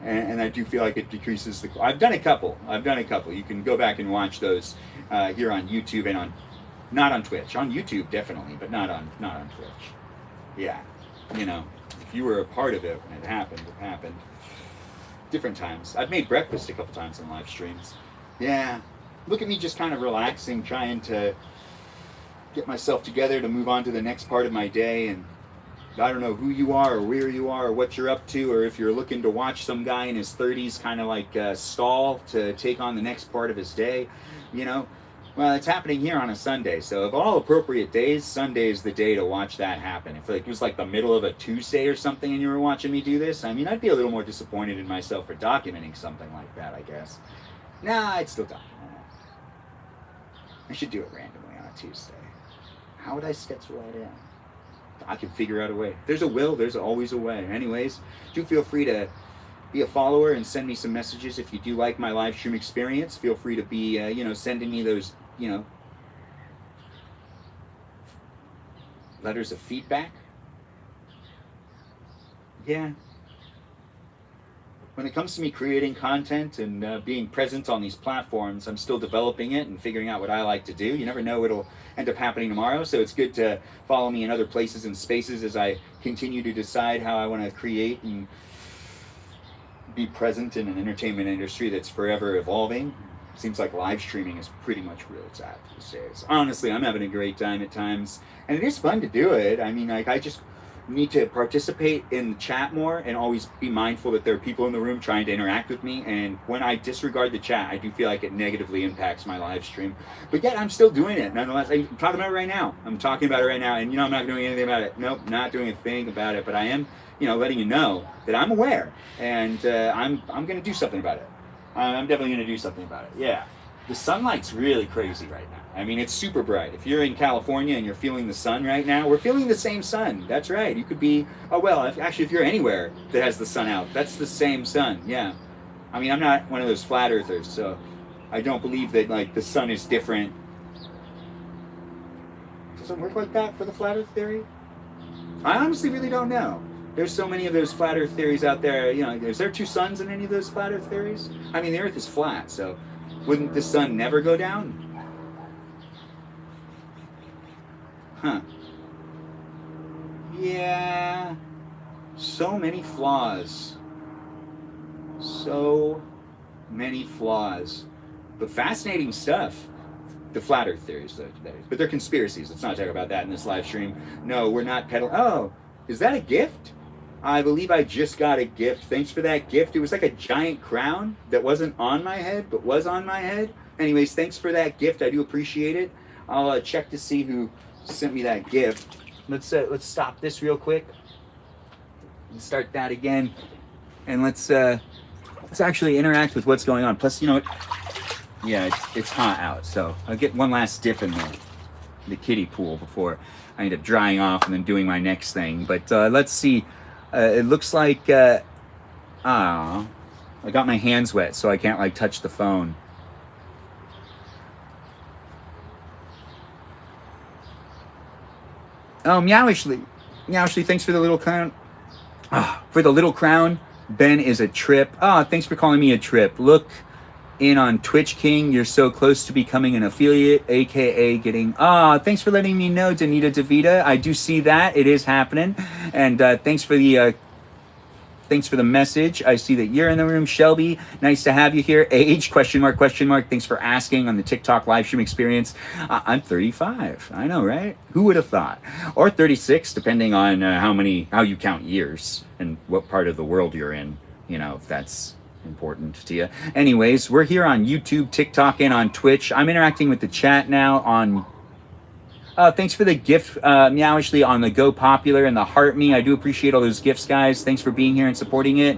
and I do feel like it decreases the... I've done a couple. You can go back and watch those here on YouTube and not on Twitch. On YouTube definitely, but not on Twitch. Yeah, if you were a part of it when it happened, different times. I've made breakfast a couple times in live streams. Yeah, look at me just kind of relaxing, trying to get myself together to move on to the next part of my day. And I don't know who you are or where you are or what you're up to, or if you're looking to watch some guy in his 30s kind of like stall to take on the next part of his day. Well, it's happening here on a Sunday, so of all appropriate days, Sunday is the day to watch that happen. If it was like the middle of a Tuesday or something and you were watching me do this, I mean, I'd be a little more disappointed in myself for documenting something like that, I guess. Nah, I'd still document it. I should do it randomly on a Tuesday. How would I schedule that in? I can figure out a way. If there's a will, there's always a way. Anyways, do feel free to be a follower and send me some messages if you do like my live stream experience. Feel free to be, sending me those, letters of feedback. Yeah. When it comes to me creating content and being present on these platforms, I'm still developing it and figuring out what I like to do. You never know what'll end up happening tomorrow, so it's good to follow me in other places and spaces as I continue to decide how I want to create and be present in an entertainment industry that's forever evolving. Seems like live streaming is pretty much where it's at these days. Honestly, I'm having a great time at times, and it is fun to do it. I mean, I just need to participate in the chat more and always be mindful that there are people in the room trying to interact with me, and when I disregard the chat, I do feel like it negatively impacts my live stream. But yet I'm still doing it nonetheless. I'm talking about it right now. I'm talking about it right now, and I'm not doing anything about it. Nope, not doing a thing about it, but I am letting you know that I'm aware, and I'm going to do something about it. I'm definitely going to do something about it. Yeah. The sunlight's really crazy right now. I mean, it's super bright. If you're in California and you're feeling the sun right now, we're feeling the same sun. That's right. You could be, if you're anywhere that has the sun out, that's the same sun. Yeah. I mean, I'm not one of those flat earthers, so I don't believe that, like, the sun is different. Does it work like that for the flat earth theory? I honestly really don't know. There's so many of those flat earth theories out there. Is there two suns in any of those flat earth theories? I mean, the earth is flat, so wouldn't the sun never go down? Huh. Yeah. So many flaws. So many flaws. But fascinating stuff. The flat earth theories, though, today. But they're conspiracies. Let's not talk about that in this live stream. No, we're not peddling. Oh, is that a gift? I believe I just got a gift. Thanks for that gift. It was like a giant crown that wasn't on my head, but was on my head. Anyways, thanks for that gift. I do appreciate it. I'll check to see who sent me that gift. Let's stop this real quick and start that again. And let's actually interact with what's going on. Plus, you know what? Yeah, it's hot out, so I'll get one last dip in the kiddie pool before I end up drying off and then doing my next thing. But let's see. It looks like I got my hands wet, so I can't touch the phone. Oh, Meowishly, thanks for the little crown. For the little crown, Ben is a trip. Thanks for calling me a trip. Look in on Twitch King. You're so close to becoming an affiliate, aka getting. Thanks for letting me know, Danita DeVita. I do see that it is happening, and thanks for the message. I see that you're in the room, Shelby. Nice to have you here. Age ? Thanks for asking on the TikTok live stream experience. I'm 35. I know, right? Who would have thought? Or 36, depending on how you count years and what part of the world you're in. If that's important to you. Anyways, we're here on YouTube, TikTok, and on Twitch. I'm interacting with the chat now on. Thanks for the gift, Meowishly, on the Go Popular and the Heart Me. I do appreciate all those gifts, guys. Thanks for being here and supporting it.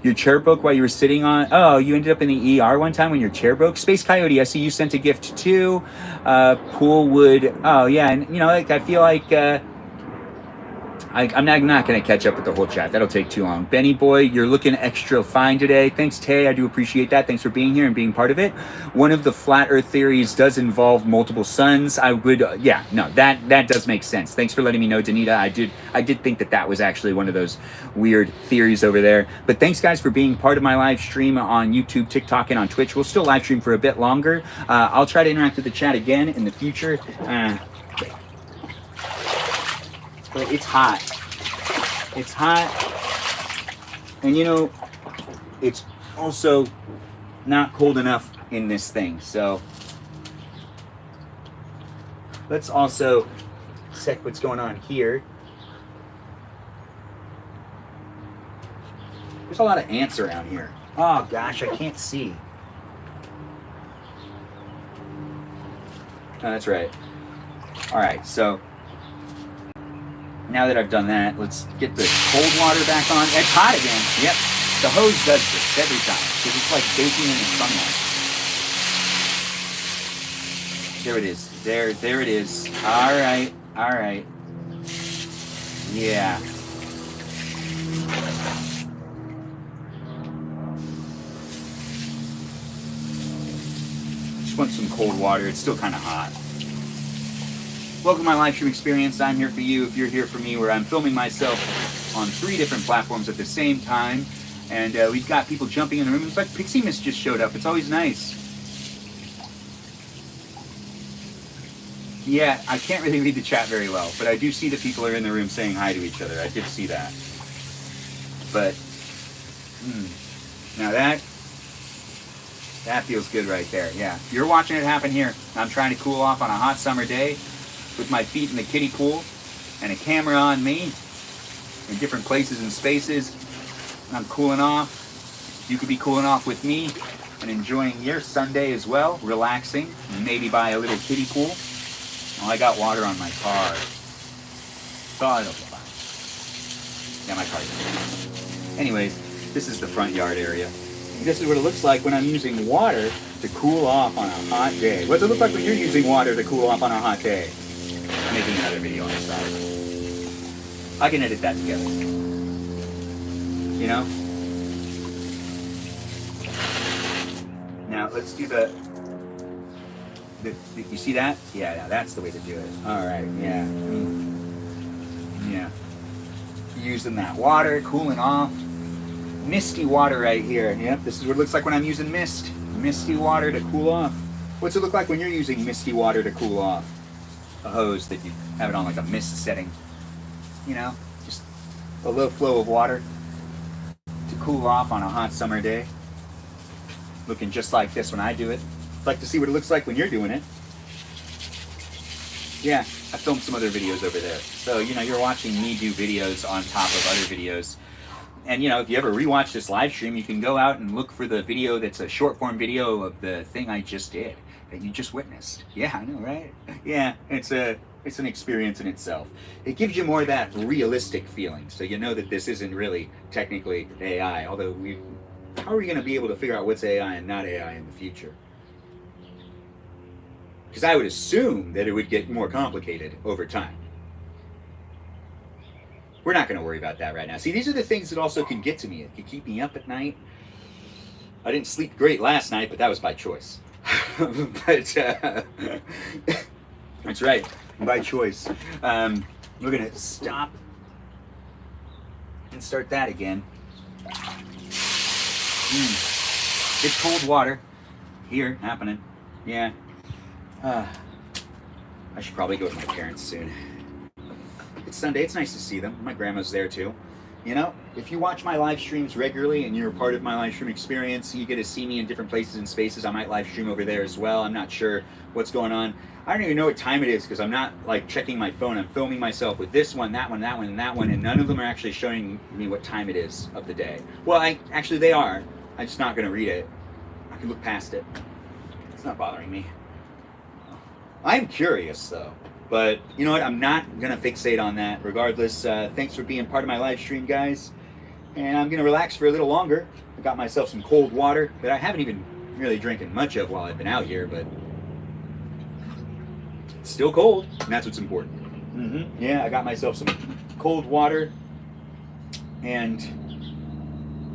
Your chair broke while you were sitting on. Oh, you ended up in the ER one time when your chair broke. Space Coyote, I see you sent a gift too. Poolwood. Oh yeah, and I feel like I'm not going to catch up with the whole chat. That'll take too long. Benny boy, you're looking extra fine today. Thanks, Tay. I do appreciate that. Thanks for being here and being part of it. One of the flat Earth theories does involve multiple suns. I would, yeah, no, that does make sense. Thanks for letting me know, Danita. I did think that was actually one of those weird theories over there. But thanks, guys, for being part of my live stream on YouTube, TikTok, and on Twitch. We'll still live stream for a bit longer. I'll try to interact with the chat again in the future. But it's hot. It's hot. And you know, it's also not cold enough in this thing. So let's also check what's going on here. There's a lot of ants around here. Oh gosh, I can't see. Oh, that's right. All right, so now that I've done that, let's get the cold water back on. It's hot again. Yep. The hose does this every time because it's like baking in the sunlight. There it is. There it is. All right. All right. Yeah. Just want some cold water. It's still kind of hot. Welcome to my live stream experience. I'm here for you if you're here for me, where I'm filming myself on 3 different platforms at the same time. And we've got people jumping in the room. It's like Pixie Miss just showed up. It's always nice. Yeah, I can't really read the chat very well, but I do see that people are in the room saying hi to each other. I did see that. But, now that feels good right there. Yeah, you're watching it happen here. I'm trying to cool off on a hot summer day with my feet in the kiddie pool and a camera on me in different places and spaces. I'm cooling off. You could be cooling off with me and enjoying your Sunday as well, relaxing, maybe by a little kiddie pool. Oh, I got water on my car. Oh, it'll be fine. Yeah, my car's in. Anyways, this is the front yard area. This is what it looks like when I'm using water to cool off on a hot day. What does it look like when you're using water to cool off on a hot day? I'm making another video on the side. I can edit that together. You know? Now, let's do the you see that? Yeah, now that's the way to do it. All right, yeah. Yeah. Using that water, cooling off. Misty water right here. Yep, this is what it looks like when I'm using mist. Misty water to cool off. What's it look like when you're using misty water to cool off? A hose that you have it on like a mist setting. You know, just a low flow of water to cool off on a hot summer day. Looking just like this when I do it. I'd like to see what it looks like when you're doing it. Yeah, I filmed some other videos over there. So, you know, you're watching me do videos on top of other videos. And, you know, if you ever rewatch this live stream, you can go out and look for the video that's a short form video of the thing I just did, that you just witnessed. Yeah, I know, right? Yeah, it's an experience in itself. It gives you more of that realistic feeling, so you know that this isn't really technically AI, although how are we going to be able to figure out what's AI and not AI in the future? Because I would assume that it would get more complicated over time. We're not going to worry about that right now. See, these are the things that also can get to me. It can keep me up at night. I didn't sleep great last night, but that was by choice. But that's right, by choice. We're going to stop and start that again. It's cold water here happening. Yeah. I should probably go with my parents soon. It's Sunday. It's nice to see them. My grandma's there too. You know, if you watch my live streams regularly and you're a part of my live stream experience, you get to see me in different places and spaces. I might live stream over there as well. I'm not sure what's going on. I don't even know what time it is because I'm not like checking my phone. I'm filming myself with this one, that one, that one, and that one, and none of them are actually showing me what time it is of the day. Well, actually they are. I'm just not going to read it. I can look past it. It's not bothering me. I'm curious though, but you know what? I'm not gonna fixate on that. Regardless, thanks for being part of my live stream, guys. And I'm gonna relax for a little longer. I got myself some cold water that I haven't even really drinking much of while I've been out here, but it's still cold, and that's what's important. Yeah, I got myself some cold water and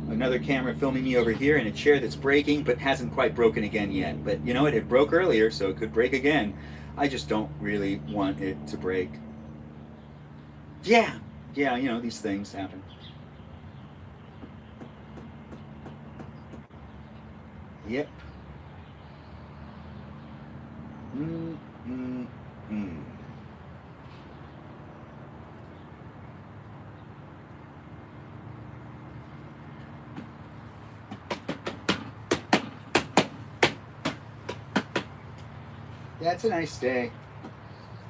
another camera filming me over here in a chair that's breaking but hasn't quite broken again yet. But you know, it broke earlier, so it could break again. I just don't really want it to break. Yeah, you know, these things happen. Yep. Mm, mm, mm. Yeah, it's a nice day.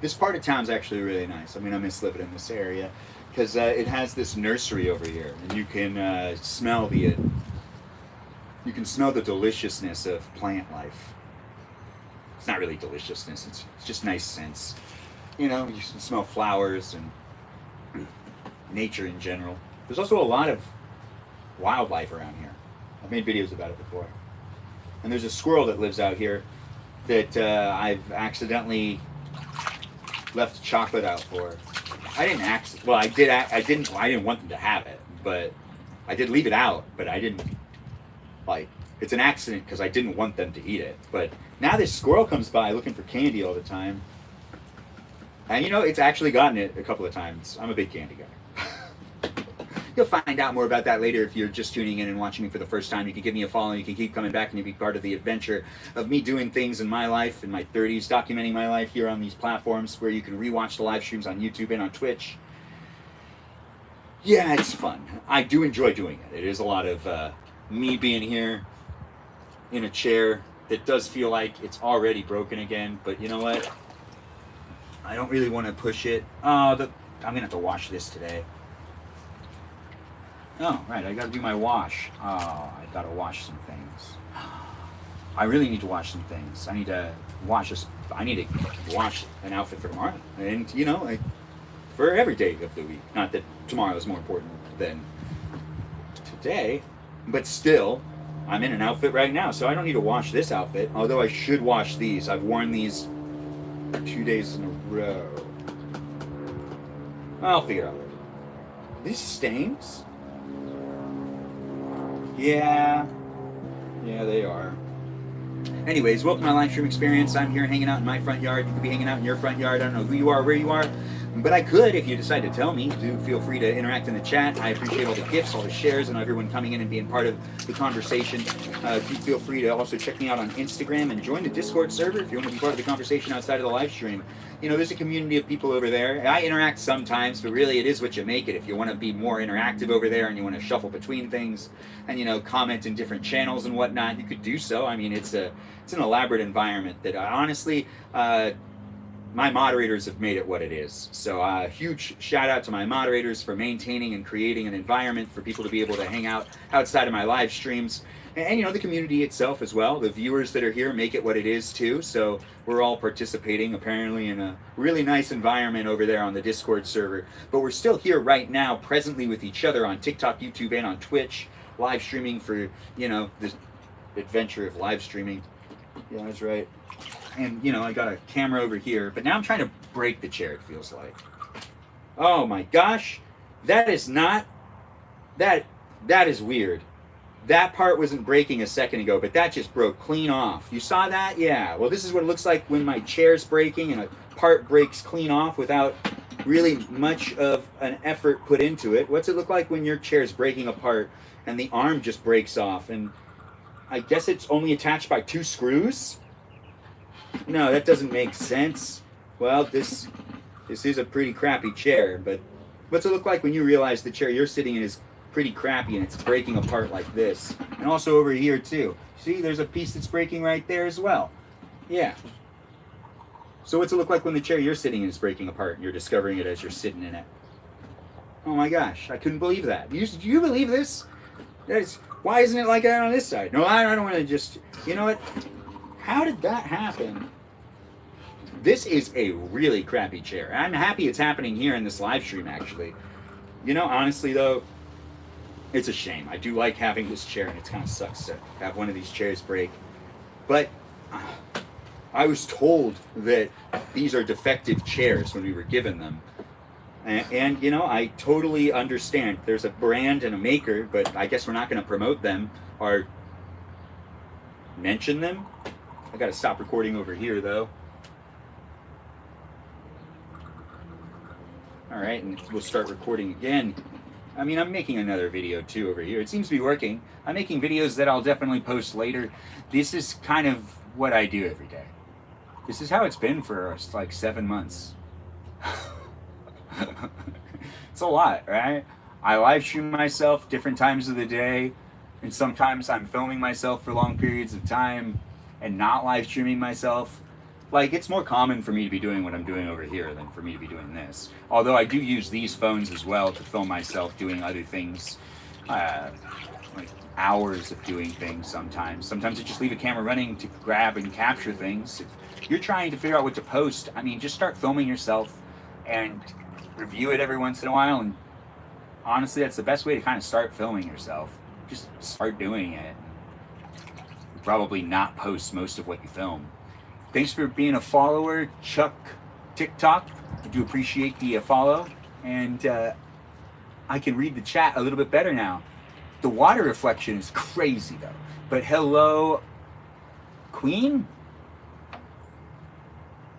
This part of town's actually really nice. I mean, I miss living in this area because it has this nursery over here, and you can smell the deliciousness of plant life. It's not really deliciousness; it's just nice scents. You know, you can smell flowers and nature in general. There's also a lot of wildlife around here. I've made videos about it before, and there's a squirrel that lives out here that I've accidentally left chocolate out for. I didn't well, I did. I didn't want them to have it, but I did leave it out. But I didn't like. It's an accident because I didn't want them to eat it. But now this squirrel comes by looking for candy all the time, and you know, it's actually gotten it a couple of times. I'm a big candy guy. You'll find out more about that later if you're just tuning in and watching me for the first time. You can give me a follow, and you can keep coming back, and you can be part of the adventure of me doing things in my life, in my 30s, documenting my life here on these platforms where you can rewatch the live streams on YouTube and on Twitch. Yeah, it's fun. I do enjoy doing it. It is a lot of me being here in a chair that does feel like it's already broken again, but you know what? I don't really want to push it. I'm going to have to wash this today. Oh, right, I gotta do my wash. Oh, I gotta wash some things. I really need to wash some things. I need to wash an outfit for tomorrow. And, you know, for every day of the week. Not that tomorrow is more important than today, but still, I'm in an outfit right now, so I don't need to wash this outfit, although I should wash these. I've worn these 2 days in a row. I'll figure it out later. These stains? Yeah, they are. Anyways, welcome to my live stream experience. I'm here hanging out in my front yard. You could be hanging out in your front yard. I don't know who you are, where you are, but I could if you decide to tell me. Do feel free to interact in the chat. I appreciate all the gifts, all the shares, and everyone coming in and being part of the conversation. Do feel free to also check me out on Instagram and join the Discord server if you want to be part of the conversation outside of the live stream. You know, there's a community of people over there. I interact sometimes, but really it is what you make it. If you want to be more interactive over there and you want to shuffle between things and, you know, comment in different channels and whatnot, you could do so. I mean, it's an elaborate environment that honestly, my moderators have made it what it is. So huge shout out to my moderators for maintaining and creating an environment for people to be able to hang out outside of my live streams. And you know, the community itself as well. The viewers that are here make it what it is too. So we're all participating apparently in a really nice environment over there on the Discord server. But we're still here right now presently with each other on TikTok, YouTube, and on Twitch, live streaming for, you know, this adventure of live streaming. Yeah, that's right. And, you know, I got a camera over here, but now I'm trying to break the chair, it feels like. Oh my gosh. That is weird. That part wasn't breaking a second ago, but that just broke clean off. You saw that? Yeah. Well, this is what it looks like when my chair's breaking and a part breaks clean off without really much of an effort put into it. What's it look like when your chair's breaking apart and the arm just breaks off? And I guess it's only attached by 2 screws? No, that doesn't make sense. Well, this is a pretty crappy chair, but what's it look like when you realize the chair you're sitting in is pretty crappy and it's breaking apart like this? And also over here too. See, there's a piece that's breaking right there as well. Yeah. So what's it look like when the chair you're sitting in is breaking apart and you're discovering it as you're sitting in it? Oh my gosh, I couldn't believe that. Do you believe this? Why isn't it like that on this side? No, I don't want to just, you know what? How did that happen? This is a really crappy chair. I'm happy it's happening here in this live stream, actually. You know, honestly, though, it's a shame. I do like having this chair, and it kind of sucks to have one of these chairs break. But I was told that these are defective chairs when we were given them. And you know, I totally understand. There's a brand and a maker, but I guess we're not going to promote them or mention them. I got to stop recording over here, though. All right, and we'll start recording again. I mean, I'm making another video too over here. It seems to be working. I'm making videos that I'll definitely post later. This is kind of what I do every day. This is how it's been for like 7 months. It's a lot, right? I live stream myself different times of the day, and sometimes I'm filming myself for long periods of time and not live streaming myself. Like, it's more common for me to be doing what I'm doing over here than for me to be doing this. Although I do use these phones as well to film myself doing other things, like hours of doing things sometimes. Sometimes I just leave a camera running to grab and capture things. If you're trying to figure out what to post, I mean, just start filming yourself and review it every once in a while. And honestly, that's the best way to kind of start filming yourself. Just start doing it. Probably not post most of what you film. Thanks for being a follower, Chuck TikTok. I do appreciate the follow. And I can read the chat a little bit better now. The water reflection is crazy, though. But hello, Queen?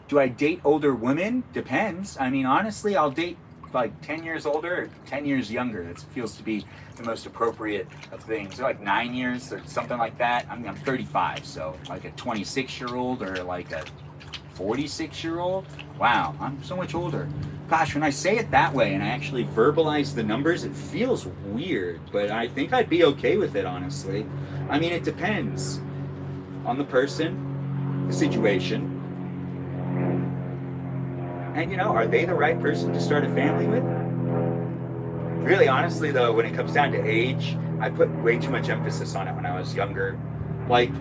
Do I date older women? Depends. I mean, honestly, I'll date like 10 years older or 10 years younger. That feels to be the most appropriate of things. So like 9 years or something like that. I mean, I'm 35, so like a 26-year-old or like a 46-year-old. Wow, I'm so much older. Gosh, when I say it that way and I actually verbalize the numbers, it feels weird, but I think I'd be okay with it, honestly. I mean, it depends on the person, the situation. And, you know, are they the right person to start a family with? Really, honestly, though, when it comes down to age, I put way too much emphasis on it when I was younger. Like,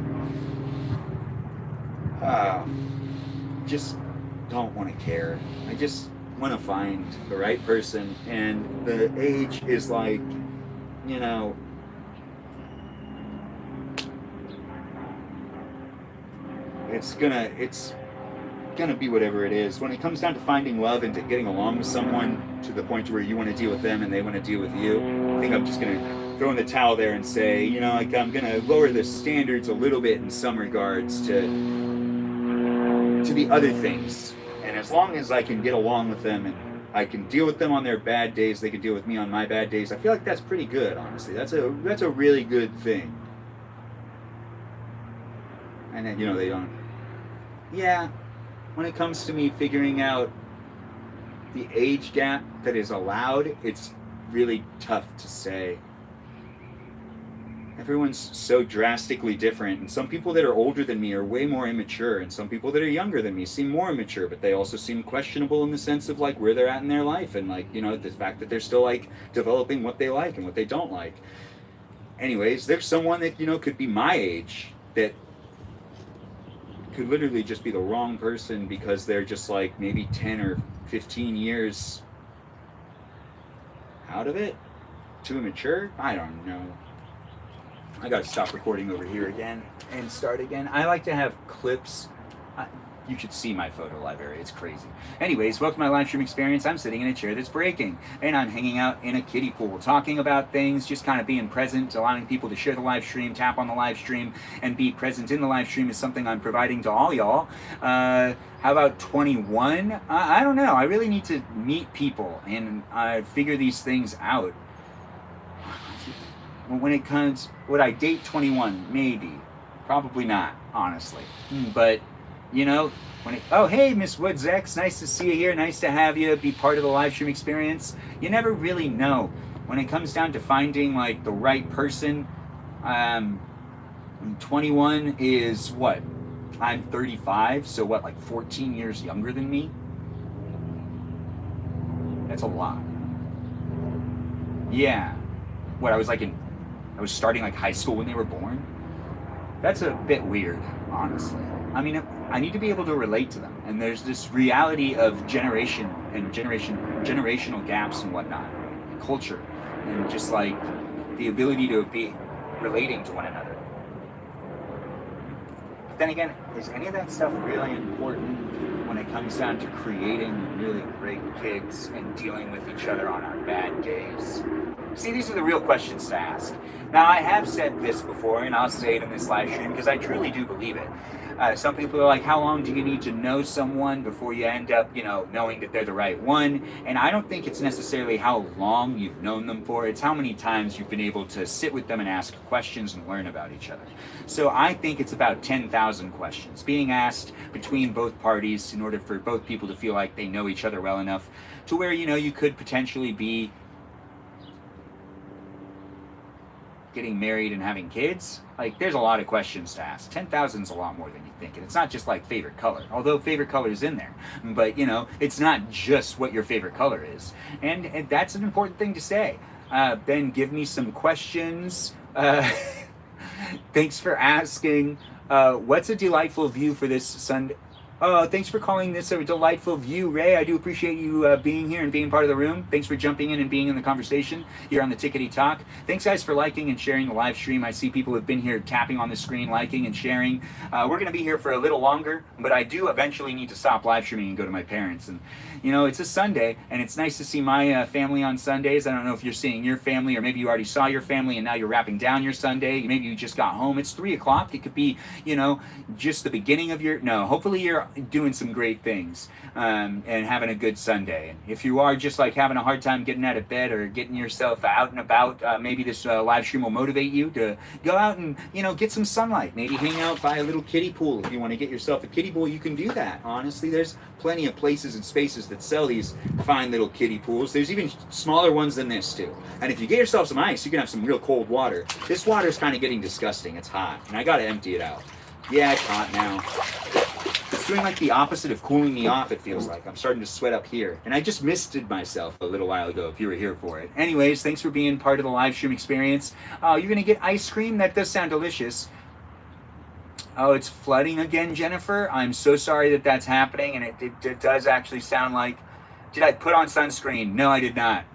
just don't want to care. I just want to find the right person. And the age is like, you know, it's gonna be whatever it is. When it comes down to finding love and to getting along with someone to the point where you want to deal with them and they want to deal with you, I think I'm just going to throw in the towel there and say, you know, like, I'm going to lower the standards a little bit in some regards to the other things. And as long as I can get along with them and I can deal with them on their bad days, they can deal with me on my bad days, I feel like that's pretty good, honestly. That's a really good thing. And then, you know, they don't... Yeah... When it comes to me figuring out the age gap that is allowed, it's really tough to say. Everyone's so drastically different, and some people that are older than me are way more immature, and some people that are younger than me seem more immature, but they also seem questionable in the sense of like where they're at in their life, and like, you know, the fact that they're still like developing what they like and what they don't like. Anyways, there's someone that, you know, could be my age that could literally just be the wrong person because they're just like maybe 10 or 15 years out of it, too immature. I don't know. I gotta stop recording over here again and start again. I like to have clips. You should see my photo library, it's crazy. Anyways, welcome to my live stream experience. I'm sitting in a chair that's breaking, and I'm hanging out in a kiddie pool, talking about things, just kind of being present, allowing people to share the live stream, tap on the live stream, and be present in the live stream is something I'm providing to all y'all. How about 21? I don't know. I really need to meet people and figure these things out. When it comes, would I date 21? Maybe. Probably not, honestly. But... you know, oh, hey, Miss Woods X, nice to see you here. Nice to have you be part of the live stream experience. You never really know. When it comes down to finding, like, the right person, 21 is what? I'm 35, so what, like 14 years younger than me? That's a lot. Yeah. What, I was starting, like, high school when they were born? That's a bit weird, honestly. I mean, I need to be able to relate to them. And there's this reality of generational gaps and whatnot, culture, and just like the ability to be relating to one another. But then again, is any of that stuff really important? when it comes down to creating really great kids and dealing with each other on our bad days? See, these are the real questions to ask. Now, I have said this before, and I'll say it in this live stream because I truly do believe it. Some people are like, how long do you need to know someone before you end up, knowing that they're the right one? And I don't think it's necessarily how long you've known them for. It's how many times you've been able to sit with them and ask questions and learn about each other. So I think it's about 10,000 questions being asked between both parties in order for both people to feel like they know each other well enough to where, you could potentially be getting married and having kids. Like, there's a lot of questions to ask. 10,000 is a lot more than you think. And it's not just like favorite color, although favorite color is in there. But, it's not just what your favorite color is. And that's an important thing to say. Ben, give me some questions. Thanks for asking. What's a delightful view for this Sunday? Oh, thanks for calling this a delightful view, Ray. I do appreciate you being here and being part of the room. Thanks for jumping in and being in the conversation here on the Tickety Talk. Thanks, guys, for liking and sharing the live stream. I see people have been here tapping on the screen, liking and sharing. We're going to be here for a little longer, but I do eventually need to stop live streaming and go to my parents. And, it's a Sunday, and it's nice to see my family on Sundays. I don't know if you're seeing your family, or maybe you already saw your family and now you're wrapping down your Sunday. Maybe you just got home. It's 3 o'clock. It could be, just the beginning of your... No, hopefully you're doing some great things and having a good Sunday. And if you are just like having a hard time getting out of bed or getting yourself out and about, maybe this live stream will motivate you to go out and get some sunlight. Maybe hang out by a little kiddie pool. If you want to get yourself a kiddie pool, you can do that. Honestly, there's plenty of places and spaces that sell these fine little kiddie pools. There's even smaller ones than this too. And if you get yourself some ice, you can have some real cold water. This water's kind of getting disgusting. It's hot and I got to empty it out. Yeah, it's hot now. It's doing like the opposite of cooling me off, it feels like. I'm starting to sweat up here. And I just misted myself a little while ago if you were here for it. Anyways, thanks for being part of the live stream experience. You're going to get ice cream? That does sound delicious. Oh, it's flooding again, Jennifer? I'm so sorry that that's happening. And it does actually sound like... Did I put on sunscreen? No, I did not.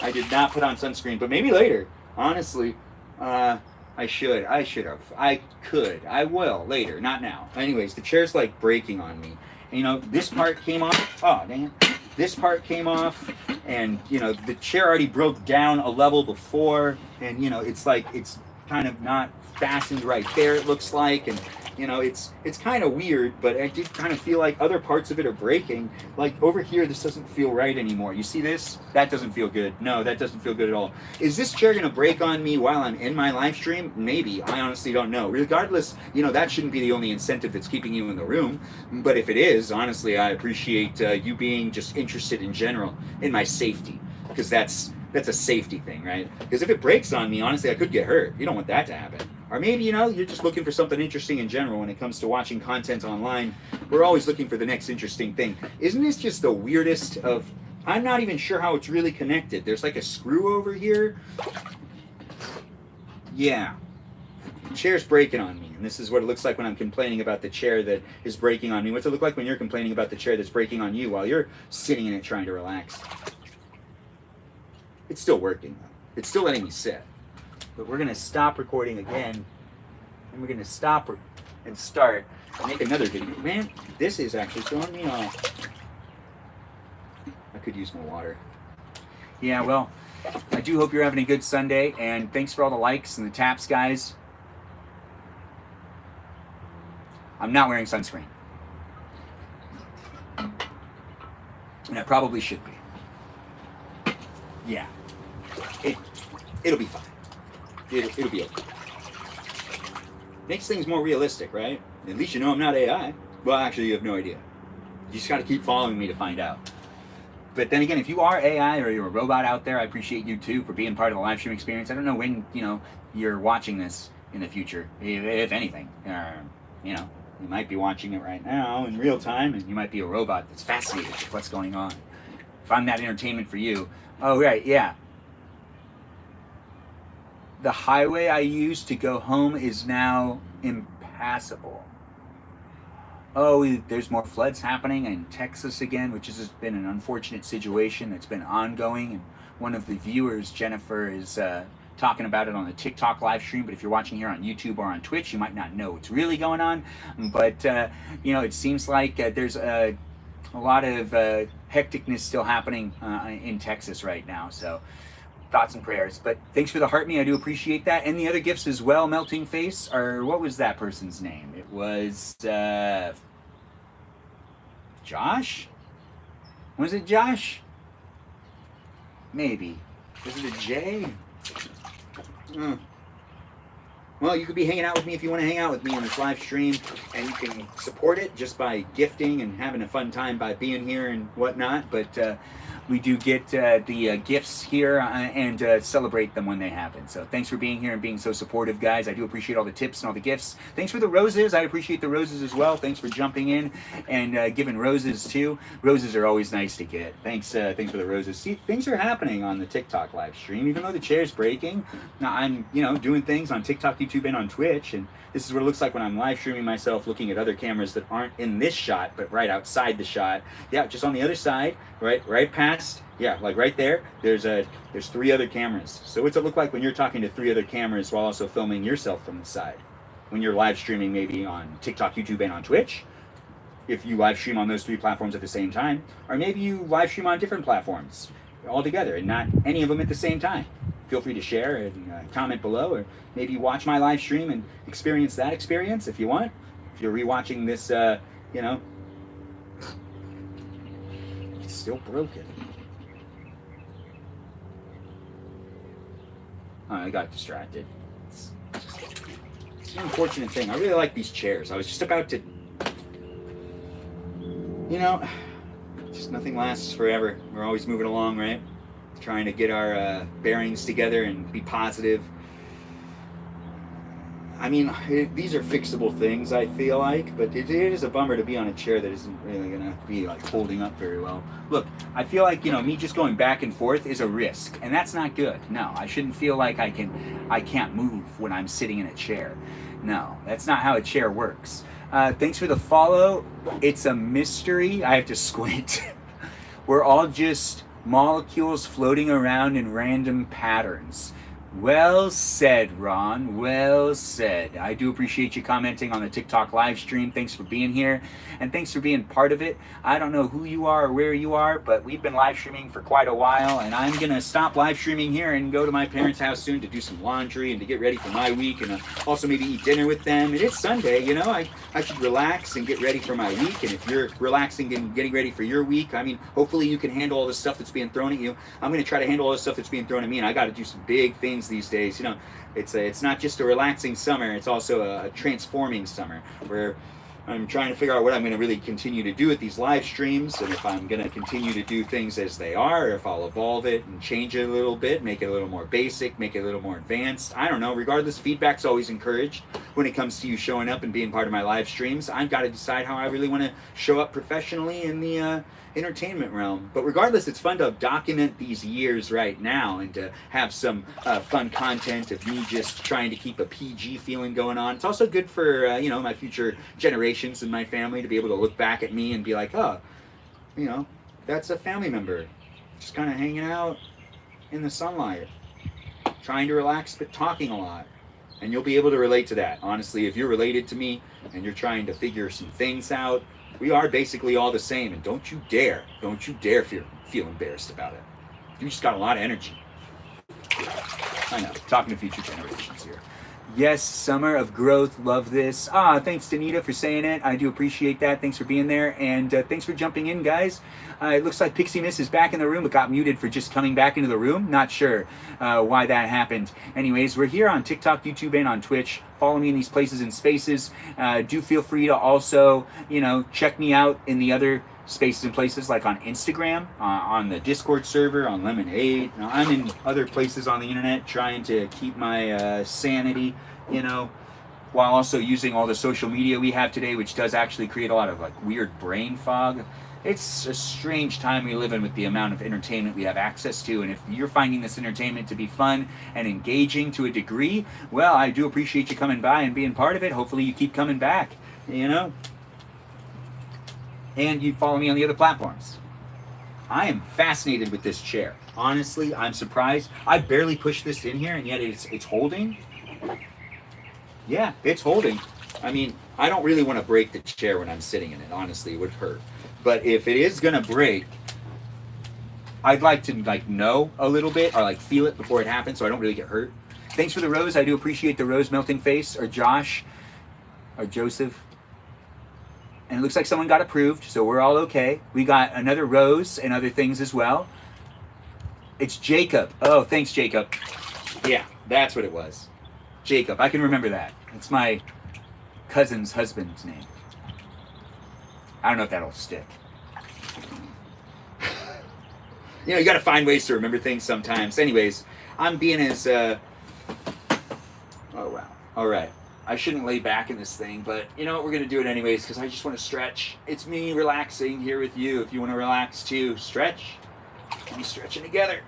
I did not put on sunscreen, but maybe later. Honestly, I should have. I could. I will later, not now. Anyways, the chair's like breaking on me. This part came off. Oh, dang it. This part came off, and the chair already broke down a level before, and it's like it's kind of not fastened right there, it looks like, and it's kind of weird, but I did kind of feel like other parts of it are breaking. Like over here, this doesn't feel right anymore. You see this? That doesn't feel good. No, that doesn't feel good at all. Is this chair going to break on me while I'm in my live stream? Maybe. I honestly don't know. Regardless, that shouldn't be the only incentive that's keeping you in the room. But if it is, honestly, I appreciate you being just interested in general in my safety, because that's a safety thing, right? Because if it breaks on me, honestly, I could get hurt. You don't want that to happen. Or maybe, you're just looking for something interesting in general when it comes to watching content online. We're always looking for the next interesting thing. Isn't this just the weirdest of... I'm not even sure how it's really connected. There's like a screw over here. Yeah. The chair's breaking on me. And this is what it looks like when I'm complaining about the chair that is breaking on me. What's it look like when you're complaining about the chair that's breaking on you while you're sitting in it trying to relax? It's still working, though. It's still letting me sit. But we're going to stop recording again, and we're going to stop and start and make another video. Man, this is actually throwing me off. I could use more water. Yeah, well, I do hope you're having a good Sunday, and thanks for all the likes and the taps, guys. I'm not wearing sunscreen. And I probably should be. Yeah. It'll be fine. It'll be okay. Makes things more realistic, right? At least I'm not AI. Well, actually, you have no idea. You just got to keep following me to find out. But then again, if you are AI or you're a robot out there, I appreciate you too for being part of the live stream experience. I don't know when, you're watching this in the future, if anything. You might be watching it right now in real time, and you might be a robot that's fascinated with what's going on. If I'm that entertainment for you. Oh, right, yeah. The highway I used to go home is now impassable. Oh, there's more floods happening in Texas again, which has been an unfortunate situation that's been ongoing. And one of the viewers, Jennifer, is talking about it on the TikTok live stream, but if you're watching here on YouTube or on Twitch, you might not know what's really going on. But, it seems like there's a lot of hecticness still happening in Texas right now. So thoughts and prayers. But thanks for the heart me. I do appreciate that. And the other gifts as well, Melting Face, or what was that person's name? It was Josh? Was it Josh? Maybe. Was it a J? Well, you could be hanging out with me if you want to hang out with me on this live stream, and you can support it just by gifting and having a fun time by being here and whatnot. But we do get the gifts here and celebrate them when they happen. So thanks for being here and being so supportive, guys. I do appreciate all the tips and all the gifts. Thanks for the roses. I appreciate the roses as well. Thanks for jumping in and giving roses too. Roses are always nice to get. Thanks for the roses. See, things are happening on the TikTok live stream, even though the chair's breaking. Now I'm, doing things on TikTok, YouTube, and on Twitch, and this is what it looks like when I'm live streaming myself, looking at other cameras that aren't in this shot, but right outside the shot. Yeah, just on the other side, right past. Yeah, like right there. There's 3 other cameras. So what's it look like when you're talking to 3 other cameras while also filming yourself from the side? When you're live streaming maybe on TikTok, YouTube, and on Twitch, if you live stream on those 3 platforms at the same time, or maybe you live stream on different platforms altogether and not any of them at the same time. Feel free to share and comment below, or maybe watch my live stream and experience that experience if you want. If you're rewatching this, it's still broken. Oh, I got distracted. It's an unfortunate thing. I really like these chairs. I was just about to, just nothing lasts forever. We're always moving along, right? Trying to get our bearings together and be positive. I mean, these are fixable things, I feel like, but it is a bummer to be on a chair that isn't really going to be like holding up very well. Look, I feel like, me just going back and forth is a risk, and that's not good. No, I shouldn't feel like I can't move when I'm sitting in a chair. No, that's not how a chair works. Thanks for the follow. It's a mystery. I have to squint. We're all just molecules floating around in random patterns. Well said, Ron. Well said. I do appreciate you commenting on the TikTok live stream. Thanks for being here, and thanks for being part of it. I don't know who you are or where you are, but we've been live streaming for quite a while, and I'm going to stop live streaming here and go to my parents' house soon to do some laundry and to get ready for my week, and also maybe eat dinner with them. It is Sunday, I should relax and get ready for my week, and if you're relaxing and getting ready for your week, I mean, hopefully you can handle all the stuff that's being thrown at you. I'm going to try to handle all the stuff that's being thrown at me, and I got to do some big things these days. It's not just a relaxing summer, it's also a transforming summer where I'm trying to figure out what I'm going to really continue to do with these live streams, and if I'm going to continue to do things as they are, or if I'll evolve it and change it a little bit, make it a little more basic, make it a little more advanced. I don't know. Regardless, feedback's always encouraged when it comes to you showing up and being part of my live streams. I've got to decide how I really want to show up professionally in the entertainment realm. But regardless, it's fun to document these years right now and to have some fun content of me just trying to keep a PG feeling going on. It's also good for my future generations and my family to be able to look back at me and be like, oh, that's a family member just kind of hanging out in the sunlight, trying to relax but talking a lot. And you'll be able to relate to that. Honestly, if you're related to me and you're trying to figure some things out, we are basically all the same, and don't you dare feel embarrassed about it. You just got a lot of energy. I know, talking to future generations here. Yes, summer of growth, love this. Thanks Danita for saying it. I do appreciate that. Thanks for being there, and thanks for jumping in, guys. It looks like Pixie Miss is back in the room, but got muted for just coming back into the room. Not sure why that happened. Anyways, we're here on TikTok, YouTube, and on Twitch. Follow me in these places and spaces. Do feel free to also, check me out in the other spaces and places, like on Instagram, on the Discord server, on Lemonade. Now, I'm in other places on the internet trying to keep my sanity, while also using all the social media we have today, which does actually create a lot of weird brain fog. It's a strange time we live in with the amount of entertainment we have access to, and if you're finding this entertainment to be fun and engaging to a degree, well, I do appreciate you coming by and being part of it. Hopefully you keep coming back, and you follow me on the other platforms. I am fascinated with this chair. Honestly, I'm surprised. I barely pushed this in here, and yet it's holding. Yeah, it's holding. I mean, I don't really want to break the chair when I'm sitting in it. Honestly, it would hurt. But if it is gonna break, I'd like to know a little bit or feel it before it happens, so I don't really get hurt. Thanks for the rose. I do appreciate the rose melting face, or Josh, or Joseph. And it looks like someone got approved, so we're all okay. We got another rose and other things as well. It's Jacob. Oh, thanks, Jacob. Yeah, that's what it was. Jacob. I can remember that. It's my cousin's husband's name. I don't know if that'll stick. You got to find ways to remember things sometimes. Anyways, I'm being as... Oh, wow. All right. I shouldn't lay back in this thing, but you know what? We're going to do it anyways because I just want to stretch. It's me relaxing here with you. If you want to relax too, stretch. We're stretching together.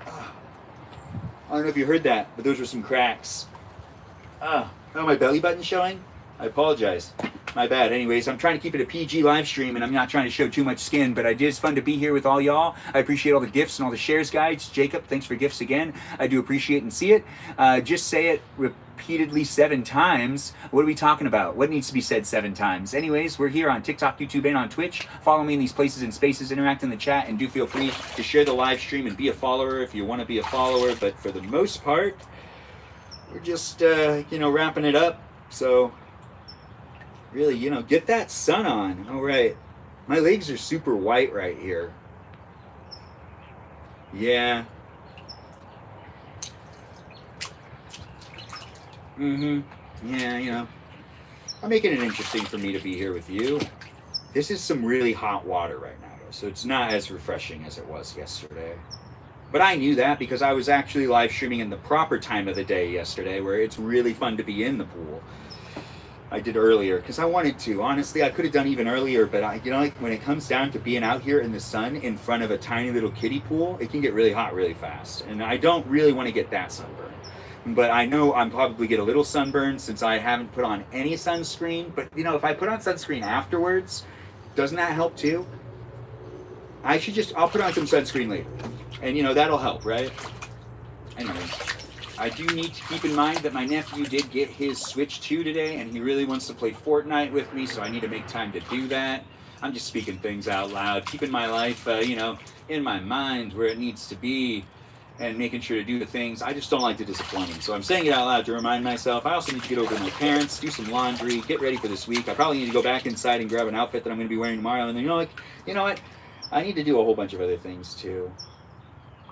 I don't know if you heard that, but those were some cracks. Oh, my belly button's showing? I apologize. My bad. Anyways, I'm trying to keep it a PG live stream, and I'm not trying to show too much skin, but it is fun to be here with all y'all. I appreciate all the gifts and all the shares, guys. Jacob, thanks for gifts again. I do appreciate and see it. Just say it repeatedly 7 times. What are we talking about? What needs to be said 7 times? Anyways, we're here on TikTok, YouTube, and on Twitch. Follow me in these places and spaces, interact in the chat, and do feel free to share the live stream and be a follower if you want to be a follower. But for the most part, we're just, wrapping it up. So... really, get that sun on. All right. My legs are super white right here. Yeah. Yeah, I'm making it interesting for me to be here with you. This is some really hot water right now, though, so it's not as refreshing as it was yesterday. But I knew that because I was actually live streaming in the proper time of the day yesterday, where it's really fun to be in the pool. I did earlier because I wanted to. Honestly, I could have done even earlier, but when it comes down to being out here in the sun in front of a tiny little kiddie pool, it can get really hot really fast. And I don't really want to get that sunburn. But I know I'm probably get a little sunburn since I haven't put on any sunscreen. But if I put on sunscreen afterwards, doesn't that help too? I'll put on some sunscreen later. And that'll help, right? Anyway. I do need to keep in mind that my nephew did get his Switch 2 today, and he really wants to play Fortnite with me, so I need to make time to do that. I'm just speaking things out loud, keeping my life, in my mind where it needs to be, and making sure to do the things. I just don't like to disappoint him, so I'm saying it out loud to remind myself. I also need to get over to my parents, do some laundry, get ready for this week. I probably need to go back inside and grab an outfit that I'm going to be wearing tomorrow, and then, you know what? I need to do a whole bunch of other things, too.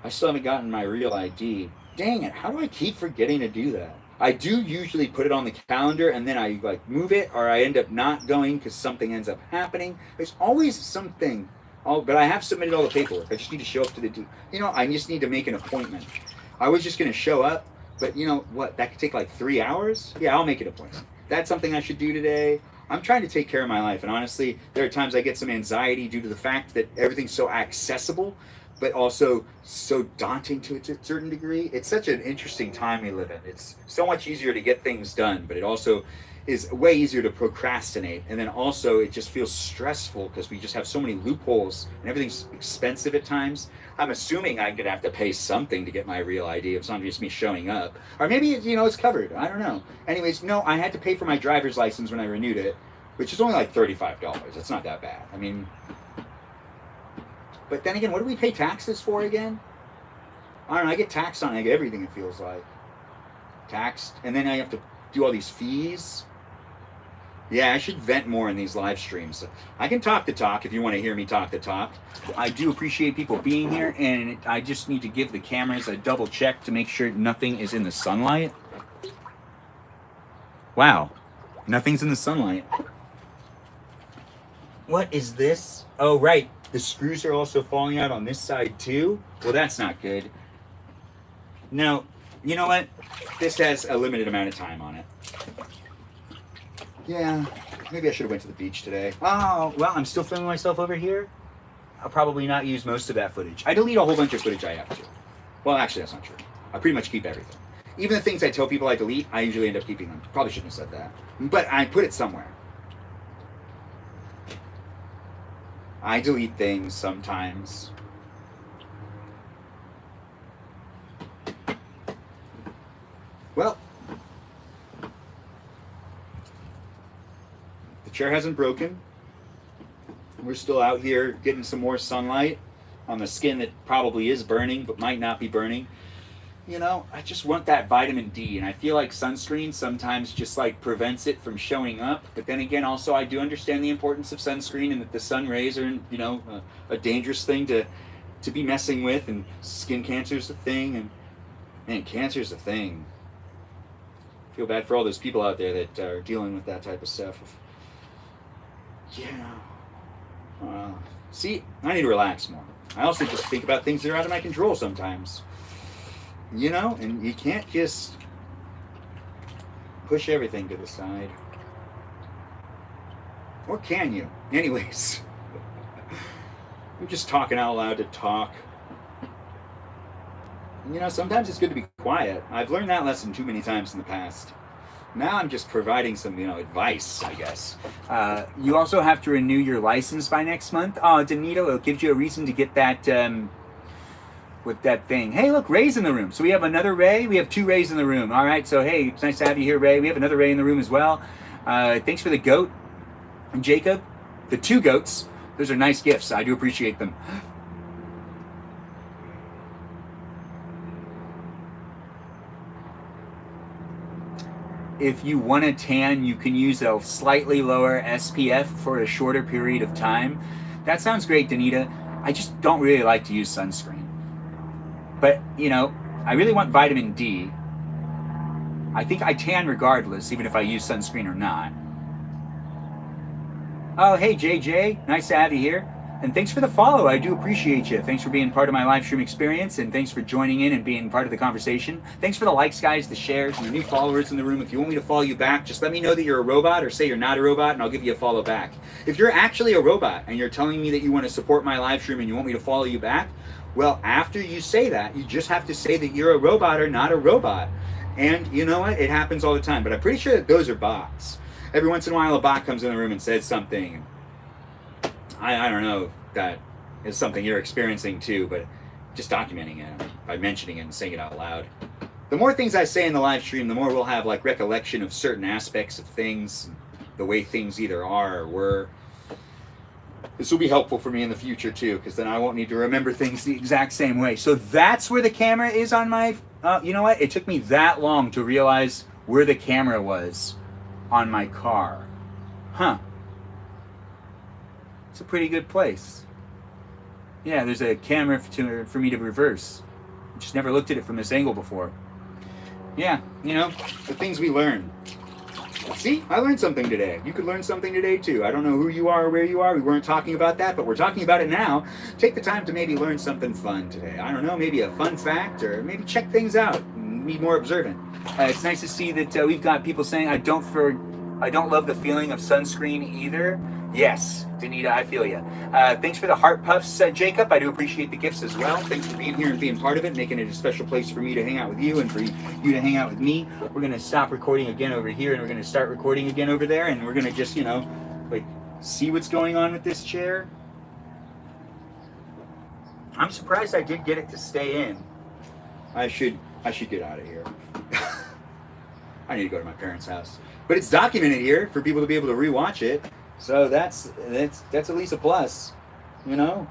I still haven't gotten my real ID. Dang it, how do I keep forgetting to do that? I do usually put it on the calendar and then I move it, or I end up not going because something ends up happening. There's always something. But I have submitted all the paperwork. I just need to show up to the I just need to make an appointment. I was just going to show up, but what? That could take 3 hours? Yeah, I'll make an appointment. That's something I should do today. I'm trying to take care of my life, and honestly, there are times I get some anxiety due to the fact that everything's so accessible, but also so daunting to a certain degree. It's such an interesting time we live in. It's so much easier to get things done, but it also is way easier to procrastinate. And then also it just feels stressful because we just have so many loopholes and everything's expensive at times. I'm assuming I'm gonna have to pay something to get my real ID. It's not just me showing up. Or maybe, it's covered. I don't know. Anyways, no, I had to pay for my driver's license when I renewed it, which is only $35. It's not that bad. I mean, but then again, what do we pay taxes for again? I don't know, I get taxed on everything, it feels like. Taxed, and then I have to do all these fees. Yeah, I should vent more in these live streams. I can talk the talk if you want to hear me talk the talk. I do appreciate people being here, and I just need to give the cameras a double check to make sure nothing is in the sunlight. Wow, nothing's in the sunlight. What is this? Oh, right. The screws are also falling out on this side too. Well, that's not good. Now, you know what? This has a limited amount of time on it. Yeah, maybe I should have went to the beach today. Oh, well, I'm still filming myself over here. I'll probably not use most of that footage. I delete a whole bunch of footage I have to. Well, actually, that's not true. I pretty much keep everything. Even the things I tell people I delete, I usually end up keeping them. Probably shouldn't have said that. But I put it somewhere. I delete things sometimes. Well, the chair hasn't broken. We're still out here getting some more sunlight on the skin that probably is burning but might not be burning. You know, I just want that vitamin D, and I feel like sunscreen sometimes just like prevents it from showing up. But then again, also I do understand the importance of sunscreen and that the sun rays are, you know, a dangerous thing to be messing with, and skin cancer is a thing, and man, cancer is a thing. I feel bad for all those people out there that are dealing with that type of stuff. Yeah. See, I need to relax more. I also just think about things that are out of my control sometimes. You know, and you can't just push everything to the side. Or can you? Anyways, I'm just talking out loud to talk. You know, sometimes it's good to be quiet. I've learned that lesson too many times in the past. Now I'm just providing some, you know, advice, I guess. You also have to renew your license by next month. Oh, Danilo, it gives you a reason to get that, with that thing. Hey, look, Ray's in the room. So we have another Ray. We have two Rays in the room. All right, so hey, it's nice to have you here, Ray. We have another Ray in the room as well. Thanks for the goat, Jacob. The two goats. Those are nice gifts. I do appreciate them. If you want a tan, you can use a slightly lower SPF for a shorter period of time. That sounds great, Danita. I just don't really like to use sunscreen. But, you know, I really want vitamin D. I think I tan regardless, even if I use sunscreen or not. Oh, hey, JJ. Nice to have you here. And thanks for the follow. I do appreciate you. Thanks for being part of my live stream experience, and thanks for joining in and being part of the conversation. Thanks for the likes, guys, the shares, and the new followers in the room. If you want me to follow you back, just let me know that you're a robot, or say you're not a robot, and I'll give you a follow back. If you're actually a robot and you're telling me that you want to support my live stream and you want me to follow you back, well, after you say that, you just have to say that you're a robot or not a robot. And you know what? It happens all the time. But I'm pretty sure that those are bots. Every once in a while, a bot comes in the room and says something. I don't know if that is something you're experiencing too, but just documenting it by mentioning it and saying it out loud. The more things I say in the live stream, the more we'll have like recollection of certain aspects of things, the way things either are or were. This will be helpful for me in the future too, because then I won't need to remember things the exact same way. So that's where the camera is on my, you know what? It took me that long to realize where the camera was on my car. Huh. It's a pretty good place. Yeah, there's a camera for me to reverse. I just never looked at it from this angle before. Yeah, you know, the things we learn. See, I learned something today. You could learn something today too. I don't know who you are or where you are. We weren't talking about that, but we're talking about it now. Take the time to maybe learn something fun today. I don't know, maybe a fun fact, or maybe check things out. Be more observant. It's nice to see that we've got people saying, I don't love the feeling of sunscreen either. Yes, Danita, I feel you. Thanks for the heart puffs, Jacob. I do appreciate the gifts as well. Thanks for being here and being part of it, making it a special place for me to hang out with you and for you to hang out with me. We're going to stop recording again over here, and we're going to start recording again over there, and we're going to just, you know, like, see what's going on with this chair. I'm surprised I did get it to stay in. I should get out of here. I need to go to my parents' house. But it's documented here for people to be able to rewatch it. So that's at least a plus, you know?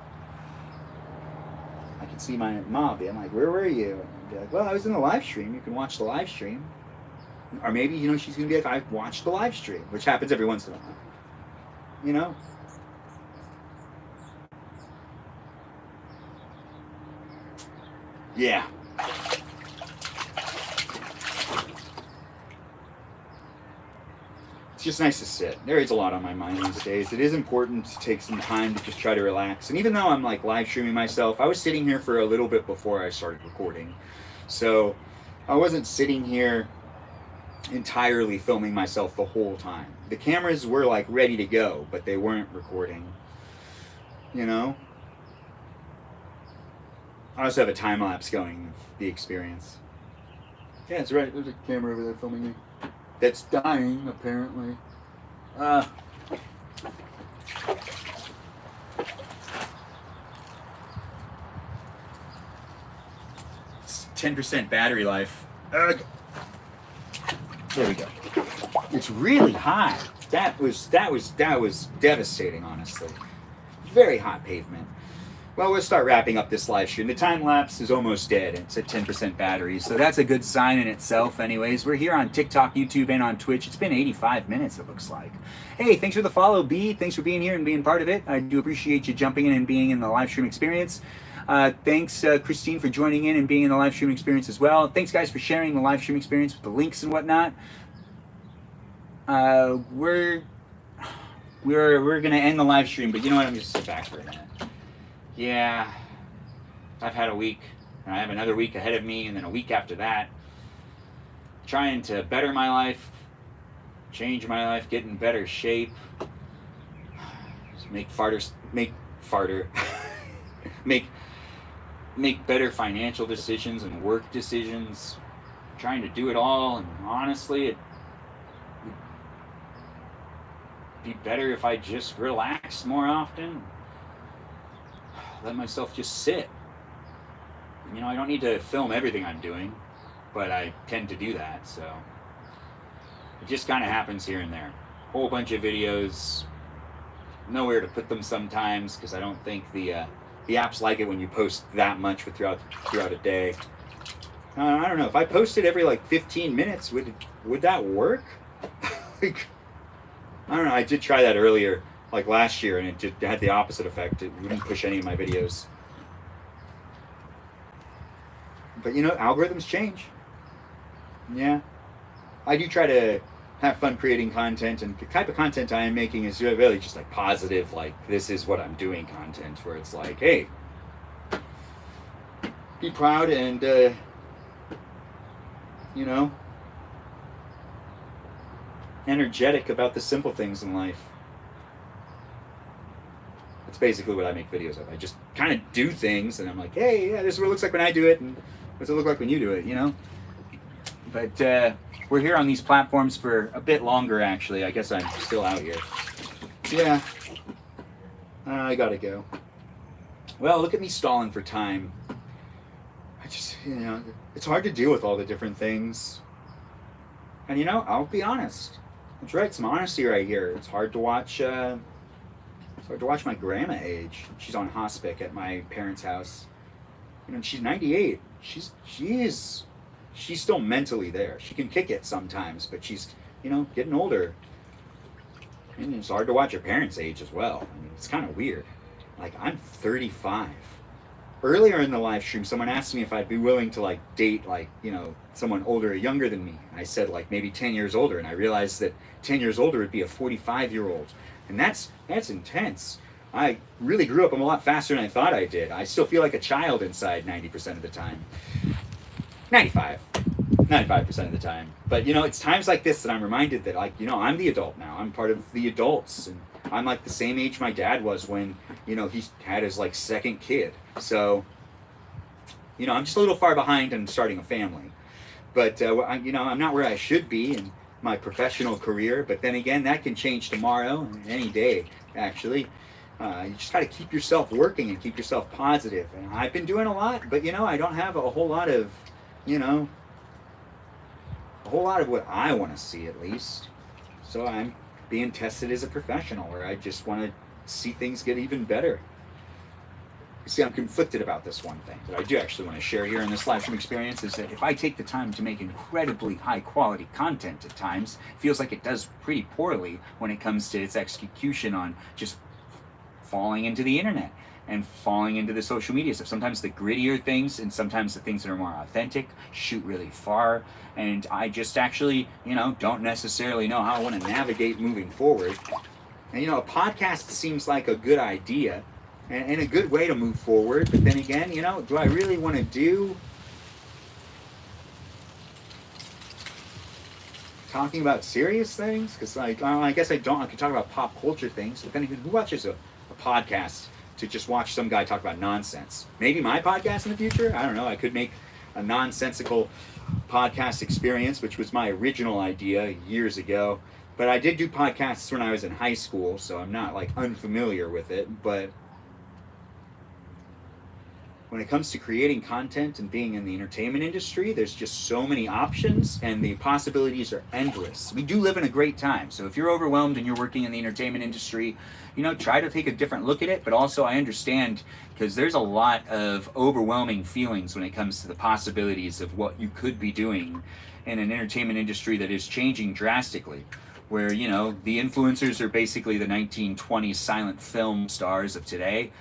I can see my mom be, I'm like, where were you? And be like, well, I was in the live stream. You can watch the live stream. Or maybe, you know, she's going to be like, I watched the live stream, which happens every once in a while. You know? Yeah. It's just nice to sit. There is a lot on my mind these days. It is important to take some time to just try to relax. And even though I'm like live streaming myself, I was sitting here for a little bit before I started recording. So I wasn't sitting here entirely filming myself the whole time. The cameras were like ready to go, but they weren't recording. You know? I also have a time lapse going of the experience. Yeah, that's right. There's a camera over there filming me. That's dying, apparently. It's 10% battery life. There we go. It's really hot. That was devastating, honestly. Very hot pavement. Well, we'll start wrapping up this live stream. The time lapse is almost dead. It's at 10% battery, so that's a good sign in itself. Anyways, we're here on TikTok, YouTube, and on Twitch. It's been 85 minutes, it looks like. Hey, thanks for the follow, B. Thanks for being here and being part of it. I do appreciate you jumping in and being in the live stream experience. Thanks, Christine, for joining in and being in the live stream experience as well. Thanks, guys, for sharing the live stream experience with the links and whatnot. We're gonna end the live stream, but you know what? I'm just sit back for a minute. Yeah, I've had a week, and I have another week ahead of me, and then a week after that. Trying to better my life, change my life, get in better shape, make better financial decisions and work decisions. Trying to do it all, and honestly, it'd be better if I just relaxed more often. Let myself just sit. You know, I don't need to film everything I'm doing, but I tend to do that, so it just kind of happens here and there. Whole bunch of videos, nowhere to put them sometimes because I don't think the apps like it when you post that much throughout a day. I don't know, if I posted every like 15 minutes, would that work? Like, I don't know, I did try that earlier, like last year, and it had the opposite effect. It wouldn't push any of my videos. But you know, algorithms change. Yeah. I do try to have fun creating content, and the type of content I am making is really just like positive, like this is what I'm doing content, where it's like, hey, be proud and, you know, energetic about the simple things in life. That's basically what I make videos of. I just kind of do things, and I'm like, hey, yeah, this is what it looks like when I do it, and what's it look like when you do it, you know? But we're here on these platforms for a bit longer, actually. I guess I'm still out here. Yeah. I gotta go. Well, look at me stalling for time. I just, you know, it's hard to deal with all the different things. And, you know, I'll be honest. That's right, some honesty right here. It's hard to watch... It's hard to watch my grandma age. She's on hospice at my parents' house. You know, she's 98. She's still mentally there. She can kick it sometimes, but she's, you know, getting older. And it's hard to watch her parents age as well. I mean, it's kind of weird. Like, I'm 35. Earlier in the live stream, someone asked me if I'd be willing to, like, date, like, you know, someone older or younger than me. I said, like, maybe 10 years older, and I realized that 10 years older would be a 45-year-old. And that's intense. I really grew up a lot faster than I thought I did. I still feel like a child inside 90% of the time. 95% of the time. But, you know, it's times like this that I'm reminded that, like, you know, I'm the adult now. I'm part of the adults. And I'm, like, the same age my dad was when, you know, he had his, like, second kid. So, you know, I'm just a little far behind in starting a family. But, you know, I'm not where I should be in my professional career. But then again, that can change tomorrow, any day, actually. You just got to keep yourself working and keep yourself positive. And I've been doing a lot, but, you know, I don't have a whole lot of, you know, a whole lot of what I want to see, at least. So I'm being tested as a professional, where I just want to see things get even better. You see, I'm conflicted about this one thing that I do actually want to share here in this live stream experience, is that if I take the time to make incredibly high quality content at times, it feels like it does pretty poorly when it comes to its execution on just falling into the internet and falling into the social media stuff. Sometimes the grittier things and sometimes the things that are more authentic shoot really far. And I just actually, you know, don't necessarily know how I want to navigate moving forward. And, you know, a podcast seems like a good idea and a good way to move forward. But then again, you know, do I really want to do talking about serious things? Because, like, I guess I don't. I could talk about pop culture things. But then again, who watches a podcast to just watch some guy talk about nonsense? Maybe my podcast in the future? I don't know. I could make a nonsensical podcast experience, which was my original idea years ago. But I did do podcasts when I was in high school, so I'm not, like, unfamiliar with it. But when it comes to creating content and being in the entertainment industry, there's just so many options and the possibilities are endless. We do live in a great time. So if you're overwhelmed and you're working in the entertainment industry, try to take a different look at it. But also, I understand, because there's a lot of overwhelming feelings when it comes to the possibilities of what you could be doing in an entertainment industry that is changing drastically. Where, the influencers are basically the 1920s silent film stars of today.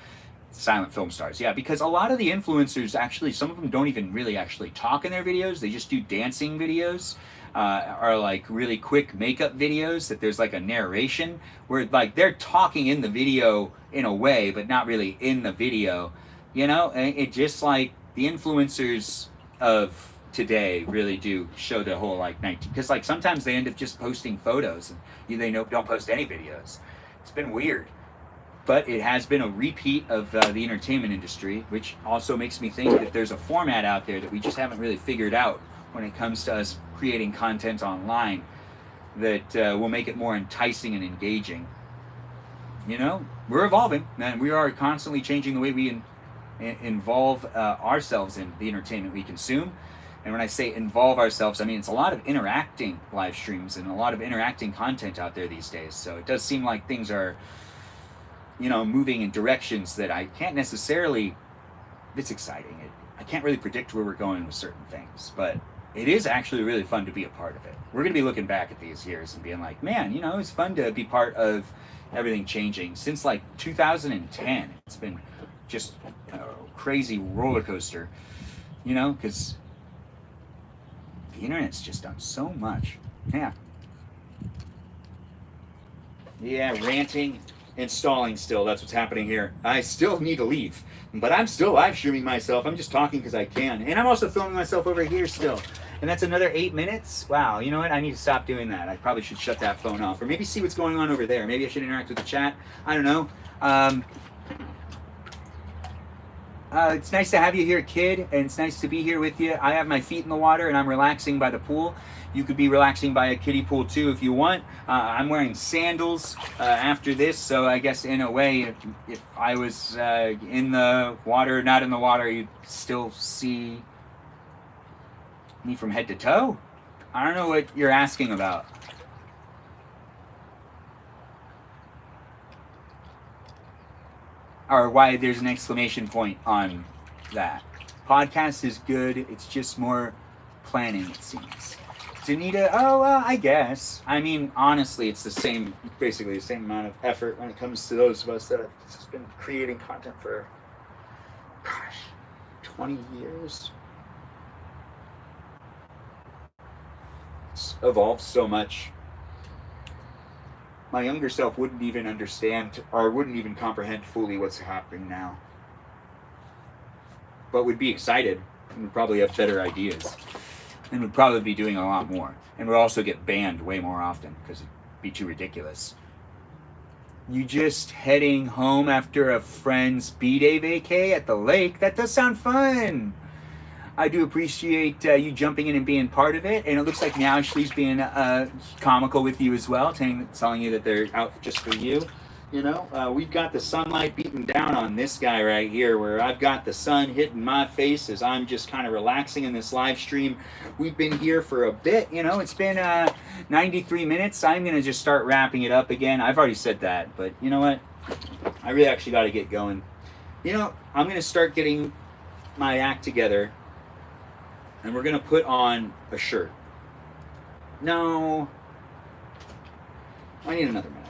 Silent film stars, yeah, because a lot of the influencers, actually, some of them don't even really actually talk in their videos. They just do dancing videos, or like really quick makeup videos that there's like a narration where like they're talking in the video in a way, but not really in the video. And it just like the influencers of today really do show the whole like 19, because like sometimes they end up just posting photos and they don't post any videos. It's been weird. But it has been a repeat of the entertainment industry, which also makes me think that there's a format out there that we just haven't really figured out when it comes to us creating content online that will make it more enticing and engaging. We're evolving, and we are constantly changing the way we involve ourselves in the entertainment we consume. And when I say involve ourselves, I mean it's a lot of interacting live streams and a lot of interacting content out there these days. So it does seem like things are moving in directions that I can't necessarily, it's exciting. I can't really predict where we're going with certain things, but it is actually really fun to be a part of it. We're going to be looking back at these years and being like, man, it was fun to be part of everything changing. Since like 2010, it's been just a crazy roller coaster, because the internet's just done so much. Yeah, ranting. Installing still, that's what's happening here. I still need to leave, but I'm still live streaming myself. I'm just talking because I can. And I'm also filming myself over here still. And that's another 8 minutes. Wow, you know what? I need to stop doing that. I probably should shut that phone off. Or maybe see what's going on over there. Maybe I should interact with the chat. I don't know. It's nice to have you here, kid, and it's nice to be here with you. I have my feet in the water and I'm relaxing by the pool. You could be relaxing by a kiddie pool too if you want. I'm wearing sandals after this, so I guess in a way, if I was in the water, not in the water, you'd still see me from head to toe? I don't know what you're asking about. Or why there's an exclamation point on that. Podcast is good, it's just more planning, it seems. Danita, I guess. I mean, honestly, it's basically the same amount of effort when it comes to those of us that have just been creating content for, 20 years. It's evolved so much. My younger self wouldn't even understand or wouldn't even comprehend fully what's happening now. But would be excited and would probably have better ideas. And would probably be doing a lot more. And would also get banned way more often because it'd be too ridiculous. You just heading home after a friend's B-Day vacay at the lake? That does sound fun. I do appreciate you jumping in and being part of it. And it looks like now Ashley's being comical with you as well, telling you that they're out just for you. We've got the sunlight beating down on this guy right here, where I've got the sun hitting my face as I'm just kind of relaxing in this live stream. We've been here for a bit, it's been 93 minutes. I'm going to just start wrapping it up again. I've already said that, but you know what? I really actually got to get going. I'm going to start getting my act together, and we're going to put on a shirt. No, I need another minute.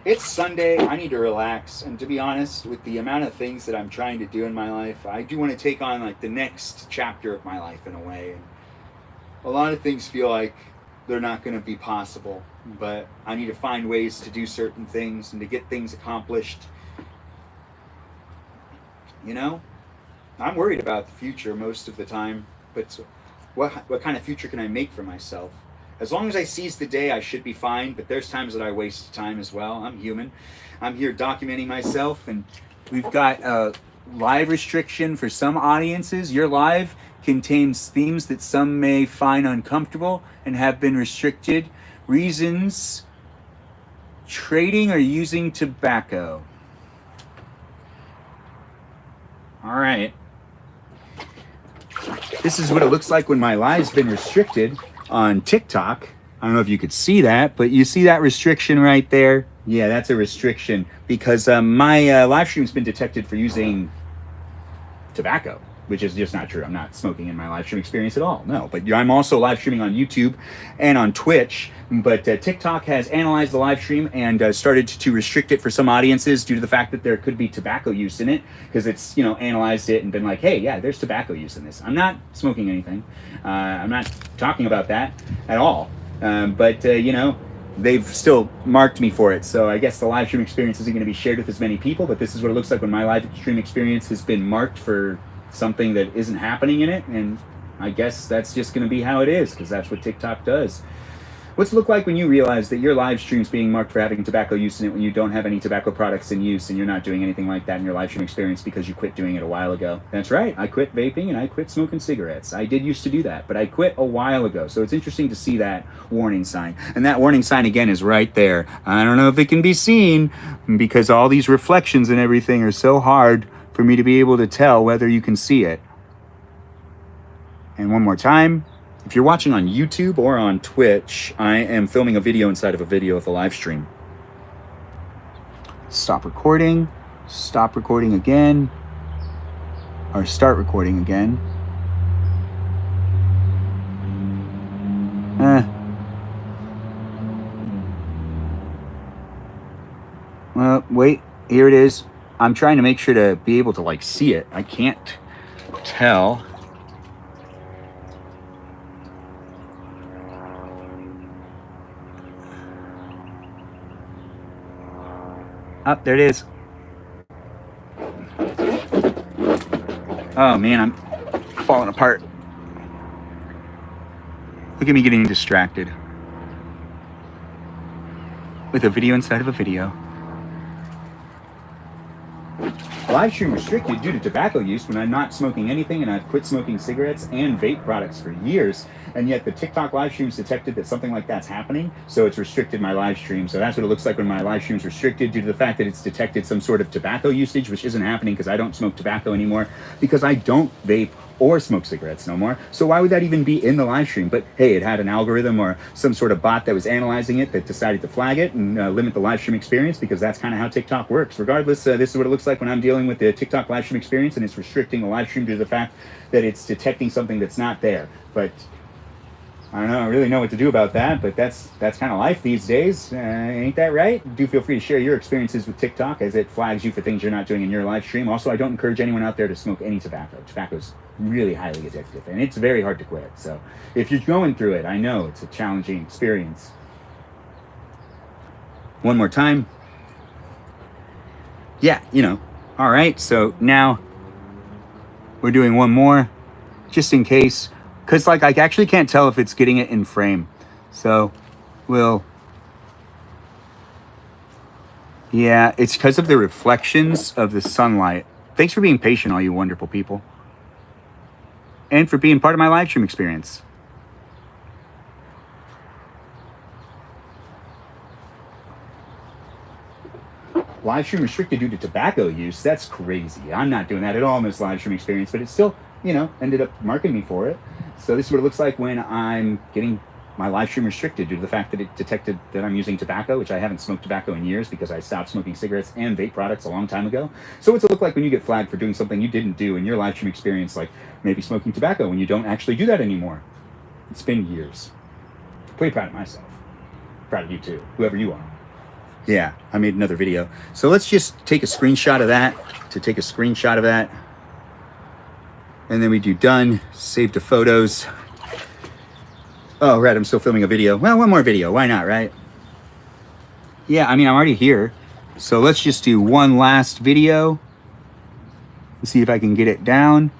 It's Sunday, I need to relax, and to be honest, with the amount of things that I'm trying to do in my life, I do want to take on like the next chapter of my life in a way. And a lot of things feel like they're not going to be possible, but I need to find ways to do certain things and to get things accomplished. I'm worried about the future most of the time, but what kind of future can I make for myself? As long as I seize the day, I should be fine, but there's times that I waste time as well. I'm human. I'm here documenting myself, and we've got a live restriction for some audiences. Your live contains themes that some may find uncomfortable and have been restricted. Reasons: trading or using tobacco. All right. This is what it looks like when my live's been restricted on TikTok. I don't know if you could see that, but you see that restriction right there? Yeah, that's a restriction because my live stream's been detected for using tobacco, which is just not true. I'm not smoking in my live stream experience at all. No, but I'm also live streaming on YouTube and on Twitch. But TikTok has analyzed the live stream and started to restrict it for some audiences due to the fact that there could be tobacco use in it, because it's, you know, analyzed it and been like, hey, yeah, there's tobacco use in this. I'm not smoking anything. I'm not talking about that at all. But you know, they've still marked me for it. So I guess the live stream experience isn't going to be shared with as many people, but this is what it looks like when my live stream experience has been marked for something that isn't happening in it. And I guess that's just going to be how it is, because that's what TikTok does. What's it look like when you realize that your live stream's being marked for having tobacco use in it when you don't have any tobacco products in use and you're not doing anything like that in your live stream experience because you quit doing it a while ago? That's right, I quit vaping and I quit smoking cigarettes. I did used to do that, but I quit a while ago. So it's interesting to see that warning sign. And that warning sign again is right there. I don't know if it can be seen because all these reflections and everything are so hard for me to be able to tell whether you can see it. And one more time. If you're watching on YouTube or on Twitch, I am filming a video inside of a video of the live stream. Stop recording again, or start recording again. Well, wait, here it is. I'm trying to make sure to be able to like see it. I can't tell. Oh, there it is. Oh man, I'm falling apart. Look at me getting distracted with a video inside of a video. Live stream restricted due to tobacco use when I'm not smoking anything, and I've quit smoking cigarettes and vape products for years, and yet the TikTok live streams detected that something like that's happening, so it's restricted my live stream. So that's what it looks like when my live stream's restricted due to the fact that it's detected some sort of tobacco usage, which isn't happening because I don't smoke tobacco anymore, because I don't vape or smoke cigarettes no more. So why would that even be in the live stream? But hey, it had an algorithm or some sort of bot that was analyzing it that decided to flag it and limit the live stream experience, because that's kind of how TikTok works. Regardless, this is what it looks like when I'm dealing with the TikTok live stream experience, and it's restricting the live stream due to the fact that it's detecting something that's not there. But I don't know, I really know what to do about that, but that's kind of life these days. Ain't that right? Do feel free to share your experiences with TikTok as it flags you for things you're not doing in your live stream. Also, I don't encourage anyone out there to smoke any tobacco. Tobacco's really highly addictive, and it's very hard to quit. So if you're going through it, I know it's a challenging experience. One more time. Yeah, you know. All right, so now we're doing one more, just in case. Because, like, I actually can't tell if it's getting it in frame. So, yeah, it's because of the reflections of the sunlight. Thanks for being patient, all you wonderful people. And for being part of my live stream experience. Live stream restricted due to tobacco use. That's crazy. I'm not doing that at all in this live stream experience, but it's still, you know, ended up marking me for it. So this is what it looks like when I'm getting my live stream restricted due to the fact that it detected that I'm using tobacco, which I haven't smoked tobacco in years because I stopped smoking cigarettes and vape products a long time ago. So what's it look like when you get flagged for doing something you didn't do in your live stream experience, like maybe smoking tobacco when you don't actually do that anymore? It's been years. I'm pretty proud of myself. Proud of you too, whoever you are. Yeah, I made another video. So let's just take a screenshot of that, and then we do done, save to photos. Oh, right, I'm still filming a video. Well, one more video, why not, right? Yeah, I mean, I'm already here. So let's just do one last video. Let's see if I can get it down.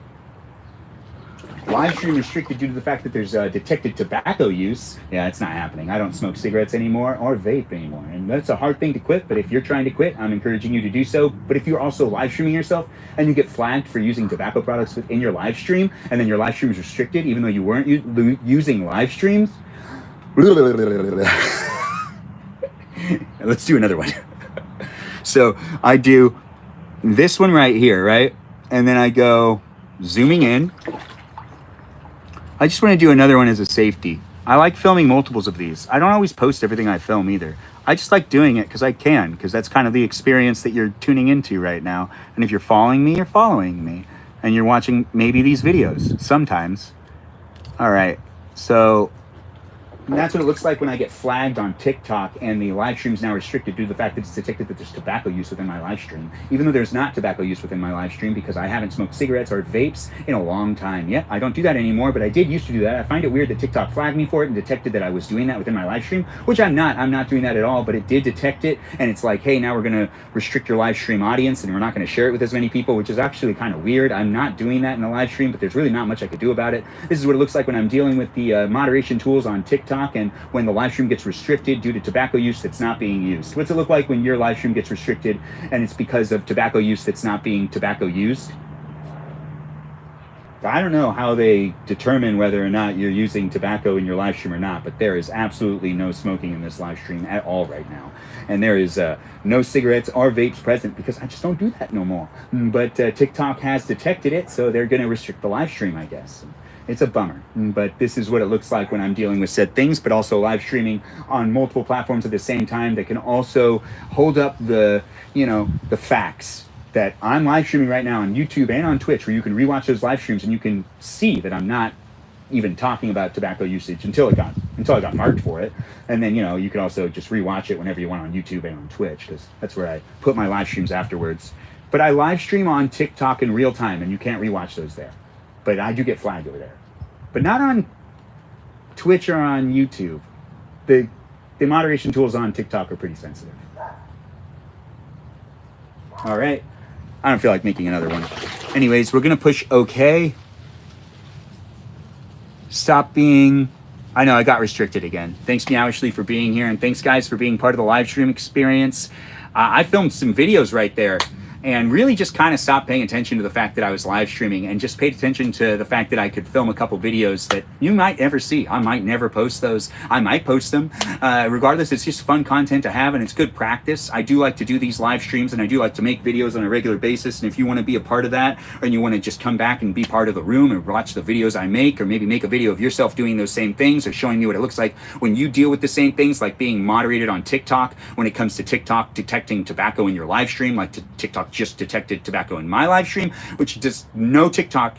Live stream restricted due to the fact that there's detected tobacco use. Yeah, it's not happening. I don't smoke cigarettes anymore or vape anymore. And that's a hard thing to quit, but if you're trying to quit, I'm encouraging you to do so. But if you're also live streaming yourself and you get flagged for using tobacco products within your live stream, and then your live stream is restricted even though you weren't using live streams. Let's do another one. So I do this one right here, right? And then I go zooming in. I just want to do another one as a safety. I like filming multiples of these. I don't always post everything I film either. I just like doing it because I can, because that's kind of the experience that you're tuning into right now. And if you're following me, you're following me. And you're watching maybe these videos sometimes. All right. So and that's what it looks like when I get flagged on TikTok and the live stream is now restricted due to the fact that it's detected that there's tobacco use within my live stream. Even though there's not tobacco use within my live stream because I haven't smoked cigarettes or vapes in a long time. Yeah, I don't do that anymore, but I did used to do that. I find it weird that TikTok flagged me for it and detected that I was doing that within my live stream, which I'm not. I'm not doing that at all, but it did detect it. And it's like, hey, now we're going to restrict your live stream audience and we're not going to share it with as many people, which is actually kind of weird. I'm not doing that in the live stream, but there's really not much I could do about it. This is what it looks like when I'm dealing with the moderation tools on TikTok and when the live stream gets restricted due to tobacco use that's not being used. What's it look like when your live stream gets restricted and it's because of tobacco use that's not being tobacco used? I don't know how they determine whether or not you're using tobacco in your live stream or not, but there is absolutely no smoking in this live stream at all right now. And there is no cigarettes or vapes present because I just don't do that no more. But TikTok has detected it, so they're going to restrict the live stream, I guess. It's a bummer, but this is what it looks like when I'm dealing with said things, but also live streaming on multiple platforms at the same time that can also hold up the, the facts that I'm live streaming right now on YouTube and on Twitch, where you can rewatch those live streams and you can see that I'm not even talking about tobacco usage until I got marked for it. And then, you can also just rewatch it whenever you want on YouTube and on Twitch, because that's where I put my live streams afterwards. But I live stream on TikTok in real time, and you can't rewatch those there. But I do get flagged over there. But not on Twitch or on YouTube. The moderation tools on TikTok are pretty sensitive. All right. I don't feel like making another one. Anyways, we're going to push OK. Stop being... I know, I got restricted again. Thanks, Meowishly, for being here. And thanks, guys, for being part of the live stream experience. I filmed some videos right there. And really just kind of stopped paying attention to the fact that I was live streaming and just paid attention to the fact that I could film a couple videos that you might never see. I might never post those. I might post them. Regardless, it's just fun content to have and it's good practice. I do like to do these live streams and I do like to make videos on a regular basis. And if you want to be a part of that and you want to just come back and be part of the room and watch the videos I make, or maybe make a video of yourself doing those same things or showing me what it looks like when you deal with the same things, like being moderated on TikTok when it comes to TikTok detecting tobacco in your live stream, like TikTok just detected tobacco in my live stream, which does no TikTok.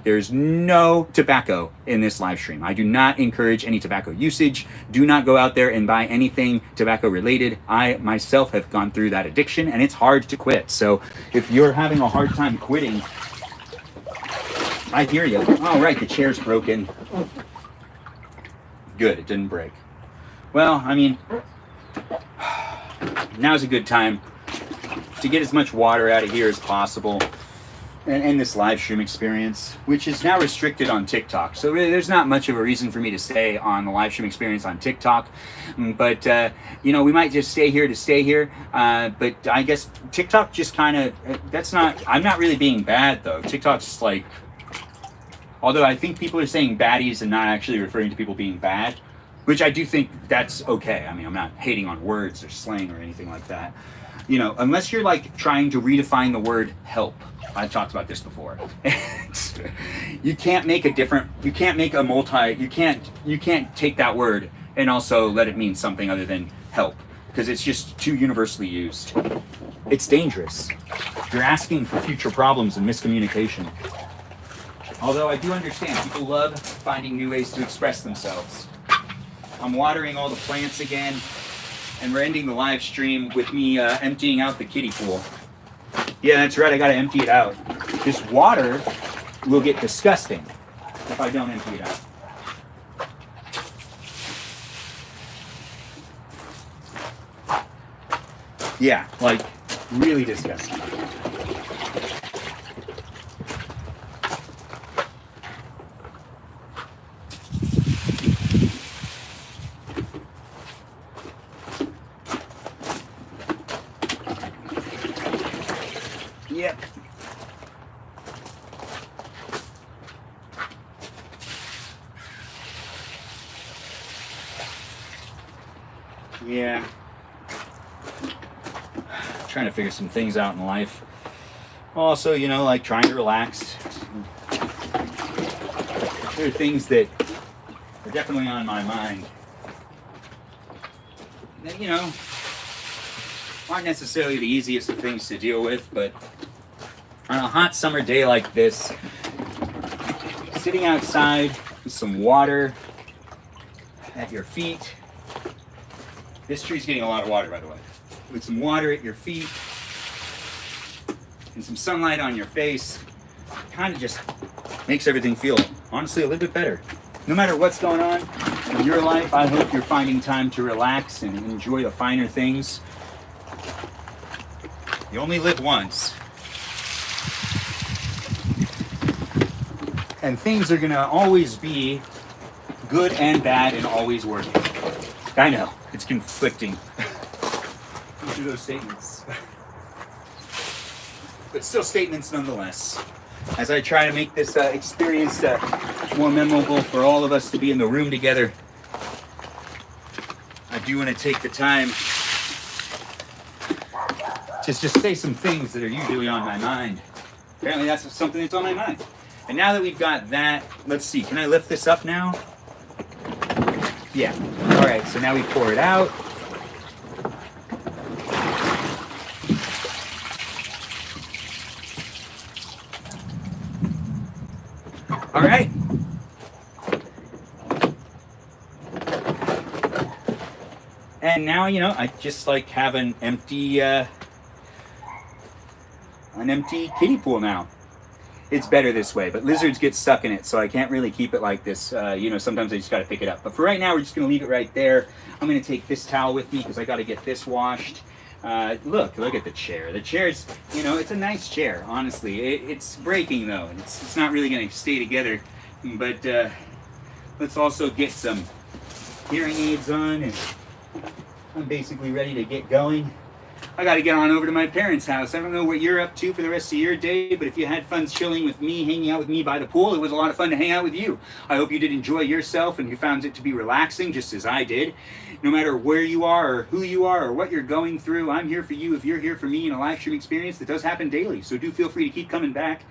There's no tobacco in this live stream. I do not encourage any tobacco usage. Do not go out there and buy anything tobacco related. I myself have gone through that addiction and it's hard to quit. So if you're having a hard time quitting, I hear you. All right, the chair's broken. Good, it didn't break. Well, I mean, now's a good time to get as much water out of here as possible and end this live stream experience, which is now restricted on TikTok. So really, there's not much of a reason for me to stay on the live stream experience on TikTok. But, we might just stay here to stay here. But I guess TikTok just kind of, I'm not really being bad though. TikTok's like, although I think people are saying baddies and not actually referring to people being bad, which I do think that's okay. I mean, I'm not hating on words or slang or anything like that. Unless you're like trying to redefine the word help. I've talked about this before. You can't take that word and also let it mean something other than help, because it's just too universally used. It's dangerous. You're asking for future problems and miscommunication. Although I do understand people love finding new ways to express themselves. I'm watering all the plants again. And we're ending the live stream with me emptying out the kiddie pool. Yeah, that's right, I gotta empty it out. This water will get disgusting if I don't empty it out. Yeah, like, really disgusting. Yep. Yeah. Trying to figure some things out in life. Also, like trying to relax. there are things that are definitely on my mind that, you know, aren't necessarily the easiest of things to deal with, but on a hot summer day like this, sitting outside with some water at your feet. This tree's getting a lot of water, by the way. With some water at your feet and some sunlight on your face, kind of just makes everything feel, honestly, a little bit better. No matter what's going on in your life, I hope you're finding time to relax and enjoy the finer things. You only live once. And things are gonna always be good and bad and always working. I know, it's conflicting. Through those statements. But still statements nonetheless. As I try to make this experience more memorable for all of us to be in the room together, I do want to take the time to just say some things that are usually on my mind. Apparently that's something that's on my mind. And now that we've got that, let's see, can I lift this up now? Yeah. All right, so now we pour it out. All right. And now, you know, I just like have an empty kiddie pool now. It's better this way, but lizards get stuck in it, so I can't really keep it like this. You know, sometimes I just gotta pick it up. But for right now, we're just gonna leave it right there. I'm gonna take this towel with me because I gotta get this washed. Look at the chair. The chair's, you know, it's a nice chair, honestly. It's breaking though, and it's not really gonna stay together. But let's also get some hearing aids on, and I'm basically ready to get going. I got to get on over to my parents' house. I don't know what you're up to for the rest of your day, but if you had fun chilling with me, hanging out with me by the pool, it was a lot of fun to hang out with you. I hope you did enjoy yourself and you found it to be relaxing, just as I did. No matter where you are or who you are or what you're going through, I'm here for you if you're here for me in a live stream experience that does happen daily. So do feel free to keep coming back.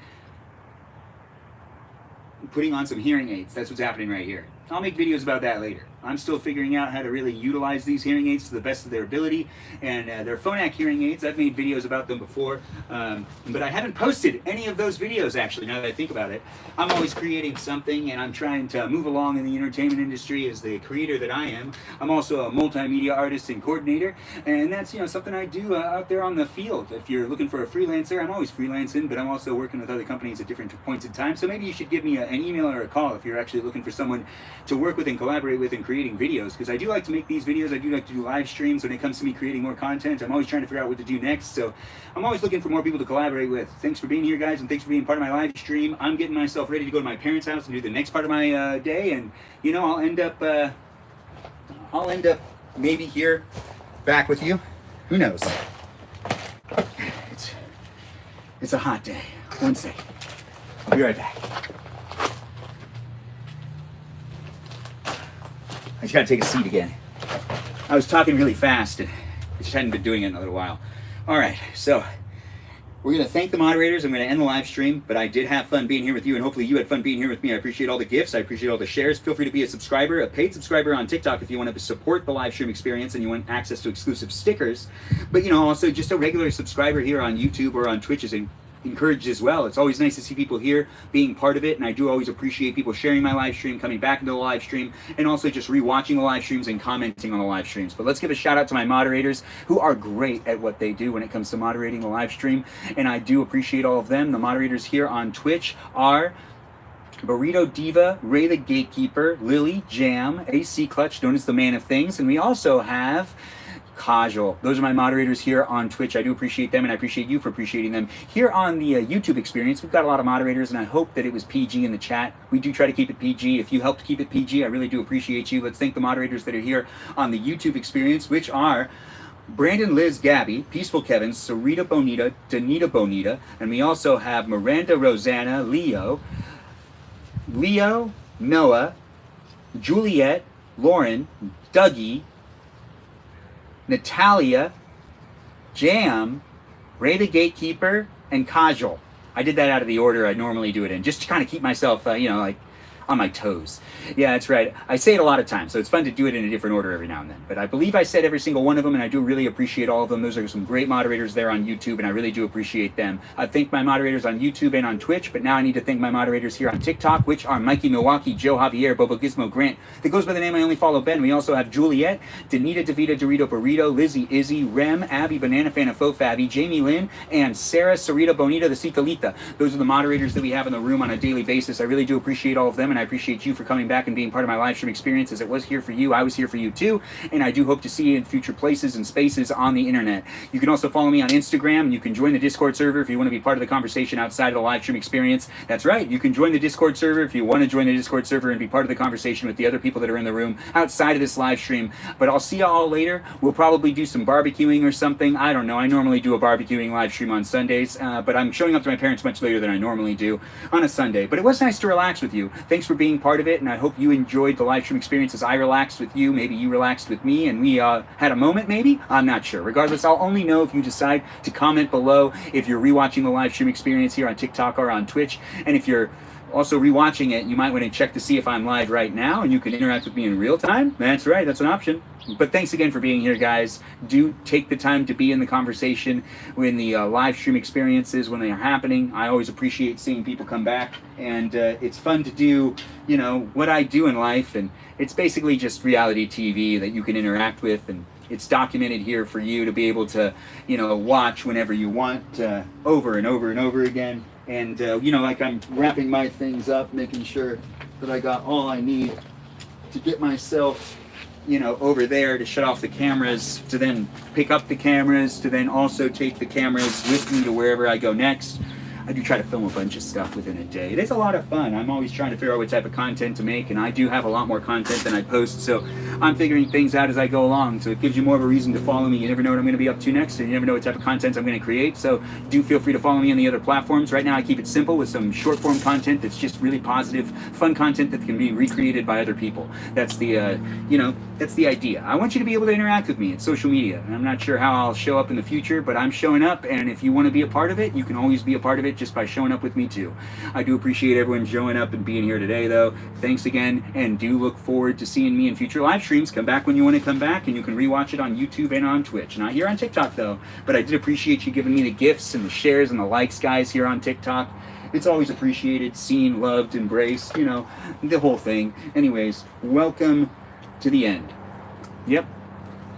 I'm putting on some hearing aids. That's what's happening right here. I'll make videos about that later. I'm still figuring out how to really utilize these hearing aids to the best of their ability, and they're Phonak hearing aids. I've made videos about them before, but I haven't posted any of those videos actually, now that I think about it. I'm always creating something, and I'm trying to move along in the entertainment industry as the creator that I am. I'm also a multimedia artist and coordinator, and that's, you know, something I do out there on the field. If you're looking for a freelancer, I'm always freelancing, but I'm also working with other companies at different points in time. So maybe you should give me an email or a call if you're actually looking for someone to work with and collaborate with in creating videos, because I do like to make these videos. I do like to do live streams when it comes to me creating more content. I'm always trying to figure out what to do next, so I'm always looking for more people to collaborate with. Thanks for being here, guys, and thanks for being part of my live stream. I'm getting myself ready to go to my parents' house and do the next part of my day, and you know, I'll end up maybe here back with you. Who knows? It's a hot day. One second. I'll be right back. I just gotta take a seat again. I was talking really fast and I just hadn't been doing it in a little while. All right, so we're gonna thank the moderators. I'm gonna end the live stream, but I did have fun being here with you, and hopefully you had fun being here with me. I appreciate all the gifts. I appreciate all the shares. Feel free to be a subscriber, a paid subscriber on TikTok if you want to support the live stream experience and you want access to exclusive stickers. But you know, also just a regular subscriber here on YouTube or on Twitch is encouraged as well. It's always nice to see people here being part of it, and I do always appreciate people sharing my live stream, coming back into the live stream, and also just rewatching the live streams and commenting on the live streams. But let's give a shout out to my moderators who are great at what they do when it comes to moderating the live stream, and I do appreciate all of them. The moderators here on Twitch are Burrito Diva, Ray the Gatekeeper, Lily, Jam, AC Clutch, known as the Man of Things, and we also have Kajal. Those are my moderators here on Twitch. I do appreciate them, and I appreciate you for appreciating them. Here on the YouTube experience, we've got a lot of moderators, and I hope that it was PG in the chat. We do try to keep it PG. If you helped keep it PG, I really do appreciate you. Let's thank the moderators that are here on the YouTube experience, which are Brandon, Liz, Gabby, Peaceful Kevin, Sarita Bonita, Danita Bonita, and we also have Miranda, Rosanna, Leo, Noah, Juliet, Lauren, Dougie, Natalia, Jam, Ray the Gatekeeper, and Kajal. I did that out of the order I normally do it in, just to kind of keep myself, you know, like, on my toes. Yeah, that's right. I say it a lot of times, so it's fun to do it in a different order every now and then. But I believe I said every single one of them, and I do really appreciate all of them. Those are some great moderators there on YouTube, and I really do appreciate them. I thank my moderators on YouTube and on Twitch, but now I need to thank my moderators here on TikTok, which are Mikey Milwaukee, Joe Javier, Bobo Gizmo Grant, that goes by the name I Only Follow Ben. We also have Juliet, Danita Davida Dorito Burrito, Lizzie Izzy, Rem, Abby Banana Fan of Faux Fabby, Jamie Lynn, and Sarah Sarita Bonita the Cicalita. Those are the moderators that we have in the room on a daily basis. I really do appreciate all of them, and I appreciate you for coming back and being part of my live stream experience. As it was here for you, I was here for you too, and I do hope to see you in future places and spaces on the internet. You can also follow me on Instagram, and you can join the Discord server if you want to be part of the conversation outside of the live stream experience. That's right, you can join the Discord server if you want to join the Discord server and be part of the conversation with the other people that are in the room outside of this live stream. But I'll see you all later. We'll probably do some barbecuing or something. I don't know. I normally do a barbecuing live stream on Sundays, but I'm showing up to my parents much later than I normally do on a Sunday. But it was nice to relax with you. Thanks for being part of it, and I hope you enjoyed the live stream experience as I relaxed with you. Maybe you relaxed with me, and we had a moment, maybe? I'm not sure. Regardless, I'll only know if you decide to comment below if you're rewatching the live stream experience here on TikTok or on Twitch. And if you're also rewatching it, you might want to check to see if I'm live right now, and you can interact with me in real time. That's right, that's an option. But thanks again for being here, guys. Do take the time to be in the conversation when the live stream experiences, when they are happening. I always appreciate seeing people come back, and it's fun to do, you know, what I do in life, and it's basically just reality TV that you can interact with, and it's documented here for you to be able to, you know, watch whenever you want, over and over and over again. And, you know, like I'm wrapping my things up, making sure that I got all I need to get myself, you know, over there to shut off the cameras, to then pick up the cameras, to then also take the cameras with me to wherever I go next. I do try to film a bunch of stuff within a day. It is a lot of fun. I'm always trying to figure out what type of content to make, and I do have a lot more content than I post, so I'm figuring things out as I go along. So it gives you more of a reason to follow me. You never know what I'm going to be up to next, and you never know what type of content I'm going to create. So do feel free to follow me on the other platforms. Right now I keep it simple with some short form content that's just really positive, fun content that can be recreated by other people. That's the, you know, that's the idea. I want you to be able to interact with me at social media. And I'm not sure how I'll show up in the future, but I'm showing up, and if you want to be a part of it, you can always be a part of it just by showing up with me too. I do appreciate everyone showing up and being here today, though. Thanks again, and do look forward to seeing me in future live streams. Come back when you want to come back, and you can rewatch it on YouTube and on Twitch. Not here on TikTok, though, but I did appreciate you giving me the gifts and the shares and the likes, guys, here on TikTok. It's always appreciated, seen, loved, embraced, you know, the whole thing. Anyways, welcome to the end. Yep,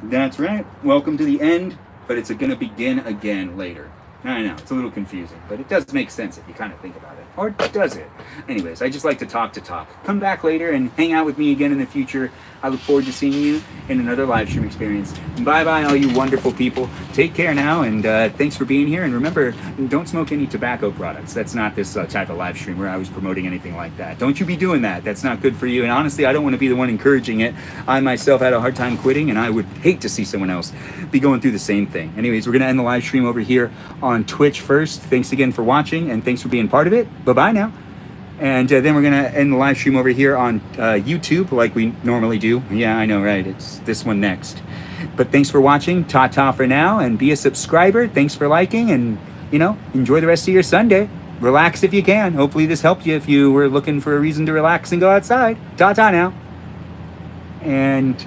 that's right. Welcome to the end, but it's going to begin again later. I know, it's a little confusing, but it does make sense if you kind of think about it. Or does it? Anyways, I just like to talk. Come back later and hang out with me again in the future. I look forward to seeing you in another live stream experience. Bye-bye, all you wonderful people. Take care now, and thanks for being here. And remember, don't smoke any tobacco products. That's not this type of live stream where I was promoting anything like that. Don't you be doing that. That's not good for you. And honestly, I don't want to be the one encouraging it. I myself had a hard time quitting, and I would hate to see someone else be going through the same thing. Anyways, we're going to end the live stream over here on Twitch first. Thanks again for watching, and thanks for being part of it. Bye-bye now. And then we're going to end the live stream over here on YouTube like we normally do. Yeah, I know, right? It's this one next. But thanks for watching. Ta-ta for now, and be a subscriber. Thanks for liking, and, you know, enjoy the rest of your Sunday. Relax if you can. Hopefully this helped you if you were looking for a reason to relax and go outside. Ta-ta now. And